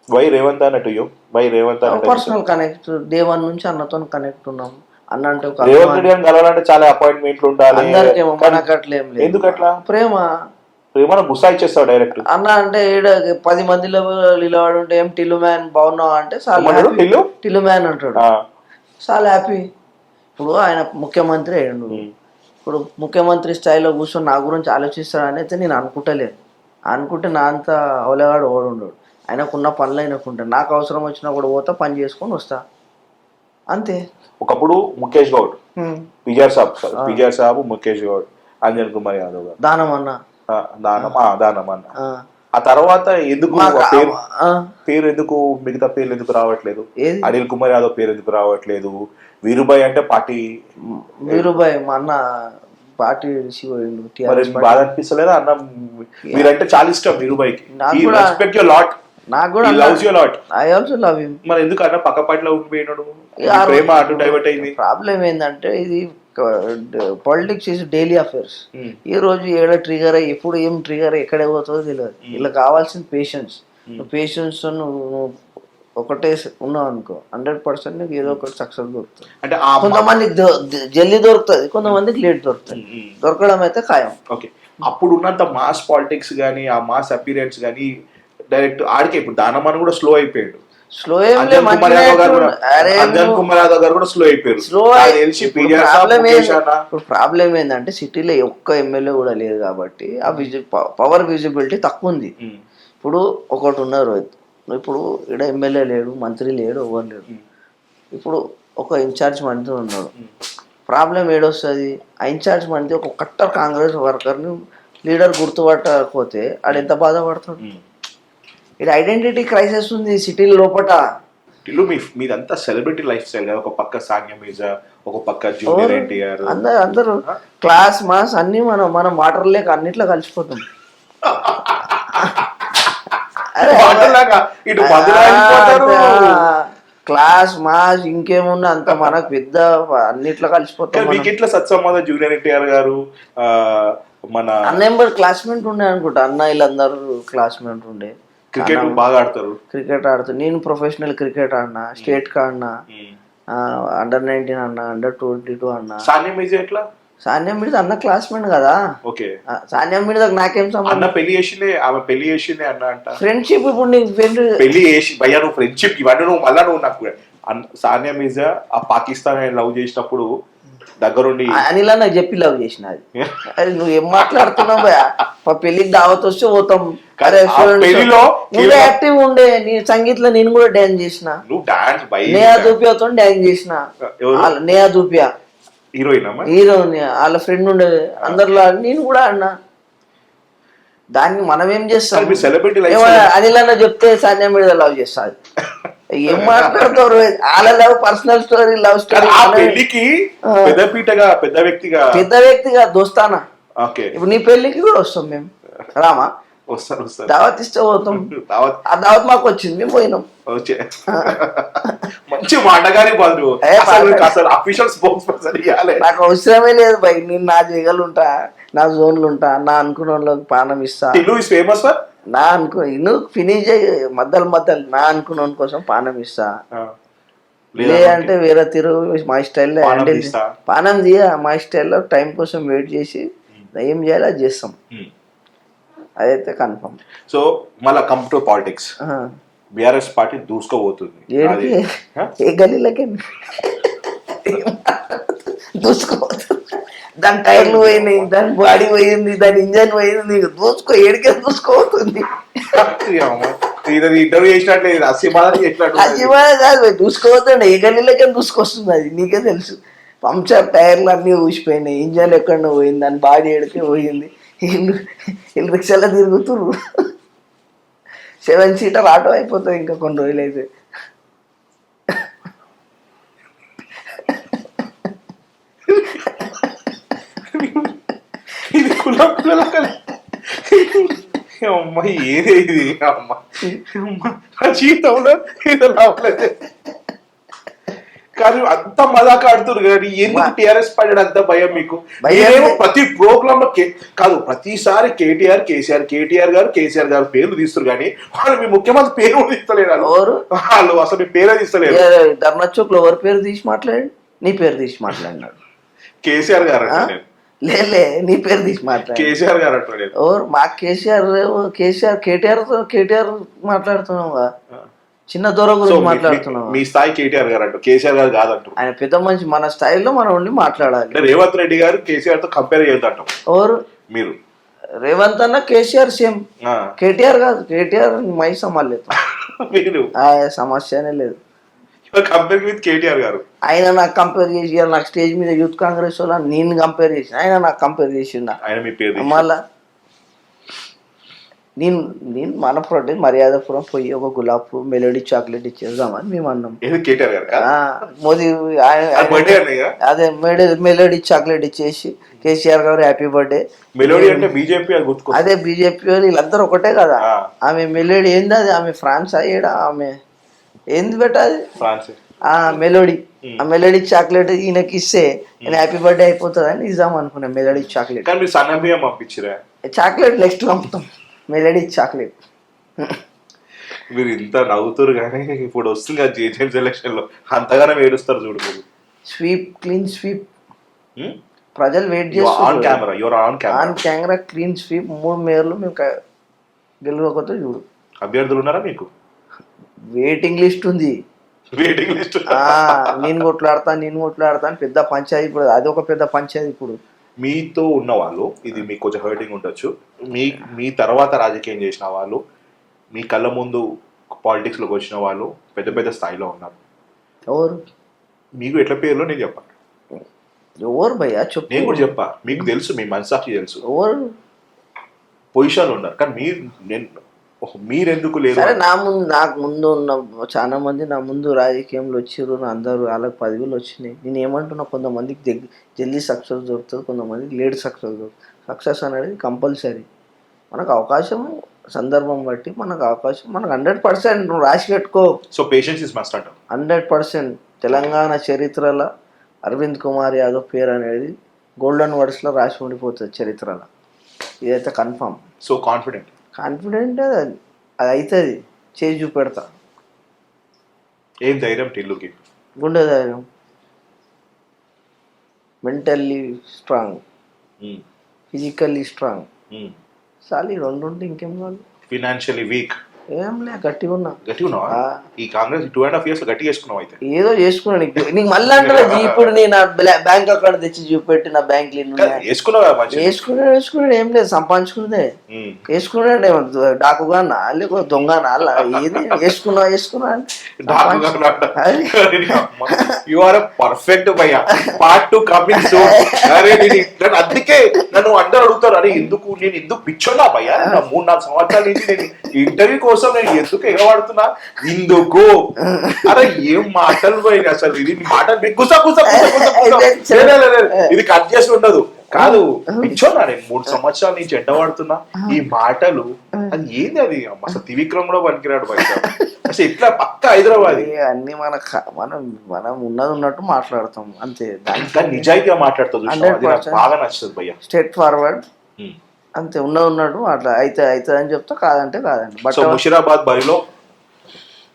వై రేవంత్ అన్నట్టు వై రేవంత్ అన్నట్టు పర్సనల్ కనెక్ట్ డే 1 నుంచి అన్నతో కనెక్ట్ ఉన్నాం. అన్న అంటే ఒక రేవంత్ రెడ్డి గారిని కలవాలంటే చాలా అపాయింట్మెంట్లు ఉండాలి. అందరికేమో మనకు అట్లేం లేదు. ఎందుకు అట్లా? ప్రేమ. ప్రేమ గుస్సా ఇచ్చేస్తావు డైరెక్ట్. అన్న అంటే ఈడ 10 మందిలో నిలబడి ఉంటే ఏం టిల్లు మ్యాన్ బాగున్నావు అంటే చాలా టిల్లు మ్యాన్ అంటాడు. చాలా హ్యాపీ. ఇప్పుడు ఆయన ముఖ్యమంత్రి అయ్యాడు. ఇప్పుడు ముఖ్యమంత్రి స్థాయిలో కూర్చొని నా గురించి ఆలోచిస్తాడని అయితే నేను అనుకుంటలేను. అనుకుంటే నా అంత అవలేవాడు ఓడు ఉండడు. ఆయనకున్న పనులు ఆయనకుంటాయి. నాకు అవసరం వచ్చినా కూడా పోతా, పని చేసుకొని వస్తా, అంతే. ఒకప్పుడు ముఖేష్ గౌడ్, పిజార్ సాబ్, ముఖేష్ గౌడ్, అంజన్ కుమార్ యాదవ్ గారు దానమన్న దానమన్న. ఆ తర్వాత ఎందుకు పేరు ఎందుకు మిగతా పేర్లు ఎందుకు రావట్లేదు? అనిల్ కుమార్ యాదవ్ పేరు ఎందుకు రావట్లేదు? వీరుబాయ్ అంటే పార్టీ వీరుబాయ్ మా అన్న పార్టీ బాధ అనిపిస్తలేదా? అన్న మీరంటే చాలా ఇష్టం వీరుబాయ్కి. Respect your lot. నాకు కూడా loves your lot. I also love him. మరి ఎందుకు అన్న పక్క పార్టీలో ఉండిపోయినాడు? ప్రేమ అటు డైవర్ట్ అయింది. ప్రాబ్లం ఏంటంటే ఇది పాలిటిక్స్ ఈజ్ డైలీ అఫేర్స్. ఈ రోజు ఏడ ట్రిగర్ అయ్యి ఎప్పుడు ఏం ట్రిగర్ ఎక్కడ పోతుందో తెలియదు. ఇలా కావాల్సిన పేషెన్స్. పేషెన్స్ నువ్వు ఒకటే ఉన్నావు అనుకో 100% నీకు ఏదో ఒకటి సక్సెస్ దొరుకుతుంది. అంటే కొంతమందికి జల్దీ దొరుకుతుంది, కొంతమందికి లేట్ దొరుకుతుంది. దొరకడం అయితే ఖాయం. ఓకే. అప్పుడు ఉన్నంత మాస్ పాలిటిక్స్ కానీ ఆ మాస్ అపీరెన్స్ కానీ డైరెక్ట్ ఆడికే. ఇప్పుడు దానమని కూడా స్లో అయిపోయాడు. స్లో అంజన్ కుమార్ యాదవ్ గారు కూడా స్లో అయిపోయారు. ఇప్పుడు ప్రాబ్లం ఏంటంటే సిటీలో ఒక్క ఎమ్మెల్యే కూడా లేదు కాబట్టి ఆ పవర్ విజిబిలిటీ తక్కువ ఉంది. ఇప్పుడు ఒకటి ఉన్నారు, ఇప్పుడు ఇక్కడ ఎమ్మెల్యే లేడు, మంత్రి లేడు, ఎవరు లేడు. ఇప్పుడు ఒక ఇన్ఛార్జ్ మంత్రి ఉన్నాడు. ప్రాబ్లం ఏడొస్తుంది? ఆ ఇన్ఛార్జ్ మంత్రి ఒక కట్టర్ కాంగ్రెస్ వర్కర్ని లీడర్ గుర్తుపట్టకపోతే ఆడు ఎంత బాధపడతాడు? ఇది ఐడెంటిటీ క్రైసిస్ ఉంది సిటీల లోపల. మీదంతా సెలబ్రిటీ లైఫ్ స్టైల్. ఒక పక్క సానియా మీర్జా, ఒక పక్క జూనియర్ ఎన్టీఆర్, అందరూ క్లాస్ మాస్ అన్ని మనం వాటర్ లేక అన్నిట్లో కలిసిపోతాం. క్లాస్ మాస్ ఇంకేమున్నా అంత మనకు పెద్ద అన్నిట్లో కలిసిపోతాం. మీకు ఇట్లా సత్సంబంధం జూనియర్ ఎన్టీఆర్ గారు మన అన్న క్లాస్మేట్ ఉండే అనుకుంటా. అన్న వీళ్ళందరూ క్లాస్మేట్ ఉండే. క్రికెట్ బాగా ఆడతారు. క్రికెట్ ఆడుతారు. నేను ప్రొఫెషనల్ క్రికెట్ ఆడినా, స్టేట్ కా ఆడినా, అండర్-19 అన్నా, అండర్-22 అన్నా. సానియా మీర్జా ఎట్లా? సానియా మీర్జా అన్న క్లాస్మేట్ కదా. ఓకే. సానియా మీర్జా నాకేం సంబంధం? అన్న పెళ్లి చేసిందే, ఆమె పెళ్లి చేసిందే అన్న అంట. ఫ్రెండ్షిప్. ఇప్పుడు నీకు పెళ్లి చేసి భయ్యా నువ్వు ఫ్రెండ్షిప్ ఇవన్నీ నువ్వు మళ్ళా నువ్వు నాకు సానియా మీర్జా ఆ పాకిస్తాన్ లవ్ చేసినప్పుడు దగ్గరుండి అనిల్ నాకు చెప్పి లవ్ చేసిన. అది నువ్వు ఏం మాట్లాడుతున్నావు భయ? పెళ్లికి దావత్ వస్తే పోతాం. నువ్వు యాక్టివ్ ఉండే. నీ సంగీత్లో నేను కూడా డాన్స్ చేసిన. నేహా దూపియాతో డాన్స్ చేసిన. నేహా దూపియా హీరోయిన్, వాళ్ళ ఫ్రెండ్ ఉండేది. అందరిలో నేను కూడా అన్నా. దాన్ని మనం ఏం చేస్తాం? అనిల్ అన్న చెప్తే సానియా మీర్జా లవ్ చేస్తాది. ఏం మాట్లాడతారు? వాళ్ళ love personal story, love story. పెద్ద వ్యక్తిగా దోస్తానా. ఇప్పుడు నీ పెళ్లికి కూడా వస్తాం మేము. రామా? దావత్ ఇస్తే పోతాం. ఆ దావత్ మాకు వచ్చింది, మేము పోయినాం. మంచి మాటగానే నాకు అవసరమే లేదు భయ్. నేను నా జగలు ఉంటా, నా జోన్లు ఉంటా, నా అనుకున్న వాళ్ళకి పానం ఇస్తా. ఫేమస్ నా అనుకో నువ్వు ఫినిష్ అయ్యి మధ్యలు నా అనుకున్న కోసం పానం ఇస్తా, లే అంటే వేరే తిరు మా స్టైల్లో హ్యాండిల్ పానం తీయ మా స్టైల్లో టైం కోసం వెయిట్ చేసి ఏం చేయాలో అది చేస్తాం, అదైతే కన్ఫర్మ్. సో మళ్ళీ come to politics, BRS party దూసుకోబోతుంది. ఏ గల్లీలకి దూసుకోబోతుంది, దాని టైర్లు పోయినాయి, దాని బాడీ పోయింది, దాని ఇంజన్ పోయింది, దూసుకో ఏడికే దూసుకోబోతుంది. ఇంటర్వ్యూ చేసినట్లేదు, అసిబాధ కాదు దూసుకోబోతుండే, ఏ గల్లీలకే దూసుకొస్తుంది, అది నీకే తెలుసు. పంచర్ టైర్లు అన్నీ ఊసిపోయినాయి, ఇంజన్ ఎక్కడో పోయింది, దాని బాడీ ఎడికే పోయింది, వీళ్ళు రిక్షాలో తిరుగుతుర్రు. 7 సీటర్ ఆటో అయిపోతుంది ఇంకా కొన్ని రోజులు అయితే. ఇది అమ్మ ఏదే ఇది అమ్మ నా జీవితంలో ఇది రావలేదు. కానీ అంత మజాక ఆడుతున్నారు కానీ ఎందుకు టీఆర్ఎస్ పడ్డాడు అంత భయం మీకు? ప్రతి ప్రోగ్రామ్ లో కాదు, ప్రతిసారి కేటీఆర్ కేసీఆర్, కేటీఆర్ గారు కేసీఆర్ గారు పేర్లు తీస్తారు కానీ వాళ్ళు మీ ముఖ్యమంత్రి పేరు కూడా తీస్తలేరు. వాళ్ళు అసలు మీ పేరే తీస్తలేరు. ధర్నచౌక్ లో ఎవరి పేరు తీసి మాట్లాడి, నీ పేరు తీసి మాట్లాడినాడు కేసీఆర్ గారు. లే నీ పేరు తీసి మాట్లాడు, కేసీఆర్ గారు అంటారు. ఓరు మా కేటీఆర్ మాట్లాడుతున్నావుగా, చిన్న దూరం గురించి మాట్లాడుతున్నావు. మీ స్థాయి కేటీఆర్ గారు అంటారు, కేసీఆర్ గారు కాదంటారు. ఆయన పెద్ద మనిషి, మన స్థాయిలో మనం ఉండి మాట్లాడాలి. రేవంత్ రెడ్డి గారు కేసీఆర్ తో కంపేర్ చేయొద్దంటాం. ఓరు మీరు రేవంత్ అన్న కేసీఆర్ సేమ్, కేటీఆర్ కాదు, కేటీఆర్ మై సమాలేదు, మీరు సమస్యనే లేదు. కంపేర్ విత్ కేటీఆర్ గారు ఆయన నాకు కంపేర్ చేసి, నాకు స్టేజ్ మీద యూత్ కాంగ్రెస్ వాళ్ళ నేను కంపేర్ చేసిన, ఆయన నాకు కంపేర్ చేసిండ. మళ్ళా నేను మనపురం మర్యాదపురం పోయి ఒక గులాబ్ పువ్వు మెలోడీ చాక్లెట్ ఇచ్చేద్దామని మేము అన్నాం. మోదీ అదే మెలోడీ చాక్లెట్ ఇచ్చేసి కేసీఆర్ గారు హ్యాపీ బర్త్డే. మెలోడీ అంటే బీజేపీ, అదే బీజేపీ వాళ్ళు వీళ్ళందరూ ఒకటే కదా. ఆమె మెలోడీ ఏంది, అది ఆమె ఫ్రాన్స్ అయ్యాడా, ఆమె ఏంది పెట్టాలి ఆ మెలోడీ, ఆ మెలోడీ చాక్లెట్ ఈయనకి ఇస్తే నేను హ్యాపీ బర్త్డే అయిపోతుంది అని ఇద్దాం అనుకున్నా. మెలోడీ చాక్లెట్ పంపించరా, చాక్లెట్ నెక్స్ట్ పంపుతాం, మెలోడీ చాక్లెట్. మీరు ఇంత నవ్వుతారు కానీ ఇప్పుడు వస్తుంది జిహెచ్ఎంసీ ఎలక్షన్ లో అంతగానే ఏడుస్తారు చూడు మీరు. స్వీప్, క్లీన్ స్వీప్, ప్రజలు వెయిట్ చేస్తారు. ఆన్ కెమెరా క్లీన్ స్వీప్, 3 మేయర్లు మేము గెలవకపోతే చూడు. అభ్యర్థులు ఉన్నారా మీకు? వెయిటింగ్ లిస్ట్ ఉంది. నేను కొట్లాడతా అని పెద్ద పంచాయతీ. ఇప్పుడు అది ఒక పెద్ద పంచాయతీ. ఇప్పుడు మీతో ఉన్న వాళ్ళు, ఇది మీకు కొంచెం హర్టింగ్ ఉండొచ్చు, మీ తర్వాత రాజకీయం చేసిన వాళ్ళు, మీ కళ్ళ ముందు పాలిటిక్స్ లోకి వచ్చిన వాళ్ళు పెద్ద పెద్ద స్థాయిలో ఉన్నారు. ఎవరు? మీకు ఎట్లా పేర్లో నేను చెప్పా. ఎవరు భయ్యా చెప్పు. నేను కూడా చెప్పా, మీకు తెలుసు, మీ మనసాక్షి తెలుసు. ఎవరు పొజిషన్లో ఉన్నారు కానీ మీరెందుకు లేదు? సరే, నాకు ముందు ఉన్న చాలా మంది నా ముందు రాజకీయంలో వచ్చారు, అందరూ వాళ్ళకి పదవులు వచ్చినాయి. నేను ఏమంటున్నా, కొంతమందికి జల్దీ సక్సెస్ దొరుకుతుంది, కొంతమందికి లేట్ సక్సెస్ దొరుకుతుంది. సక్సెస్ అనేది కంపల్సరీ. మనకు అవకాశం, సందర్భం బట్టి మనకు అవకాశం, మనకు 100% నువ్వు రాసి పెట్టుకో. సో పేషెన్స్ ఇస్ మస్ట్ అంట. 100% తెలంగాణ చరిత్రలో అరవింద్ కుమార్ యాదవ్ పేరు అనేది గోల్డెన్ వర్డ్స్లో రాసి ఉండిపోతుంది చరిత్రలో. ఇదైతే కన్ఫామ్. సో కాన్ఫిడెంట్ అది అవుతుంది, చేసి చూపెడతా. ఏం ధైర్యం? టిల్లుకి గుండె ధైర్యం, మెంటల్లీ స్ట్రాంగ్, ఫిజికల్లీ స్ట్రాంగ్. చాలు, ఈ 2 ఉంటే ఇంకేం కాదు. ఫినాన్షియల్లీ వీక్ ఏం లే, గట్టిగా ఉన్నా. ఈ కాంగ్రెస్ 2.5 years గట్టిగా చేసుకున్నావు. అయితే ఏదో చేసుకున్నాను. నీకు మళ్ళీ అంటే ఇప్పుడు నేను బ్యాంక్ అకౌంట్ తెచ్చి చూపెట్టి నా బ్యాంక్ వేసుకున్నాడు. ఏం లేదు, సంపాదించుకున్నదే. వేసుకున్నాడు డాకుగానా లేకపోతే దొంగనా, ఏది వేసుకున్నా పర్ఫెక్ట్ భయ్యా. Part 2 coming soon. అందుకే నన్ను అందరూ అడుగుతారు, అరే నేను ఎందుకు పిచ్చోన్నా భయ్యా, 3-4 సంవత్సరాల నుంచి నేను ఇంటర్వ్యూ కోసం నేను ఎందుకు ఎగవాడుతున్నా, ఇందుకు. అరే ఏం మాటలు పోయి అసలు, ఇది మాటలు ఇది కట్ చేసి ఉండదు కాదు. పిచ్చోన్నా నేను 3 సంవత్సరాల నుంచి ఎండవాడుతున్నా ఈ మాటలు. అది ఏంది, అది అసలు త్రివిక్రమ్ కూడా పనికిరాడు బయట. అసలు ఇట్లా పక్క హైదరాబాద్ అన్ని మనం ఉన్నది ఉన్నట్టు మాట్లాడతాం అంతే. నిజాయితీగా మాట్లాడుతుంది, బాగా నచ్చుతుంది భయ్యా. స్ట్రైట్ ఫార్వర్డ్, అంతే ఉన్నాడు అట్లా అయితే అవుతుంది అని చెప్తా, కాదంటే కాదండి. బట్ సో ముషిరాబాద్ బరిలో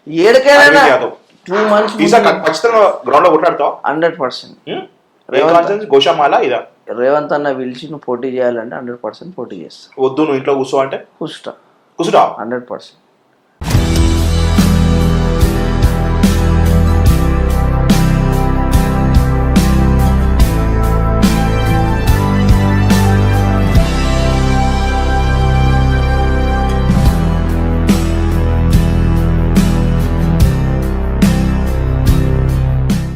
ఏడికైనా అరవింద్ యాదవ్ 2 months ఈసారి ఖచ్చితంగా గ్రౌండ్ లో కొట్లాడతావు. 100%. గోషామాల ఇదా రేవంత్ అన్న పిలిచి నువ్వు పోటీ చేయాలంటే 100% పోటీ చేస్తా. వద్దు నువ్వు ఇంట్లో కూర్చో అంటే కూర్చుంటా కూర్చుంటా 100%.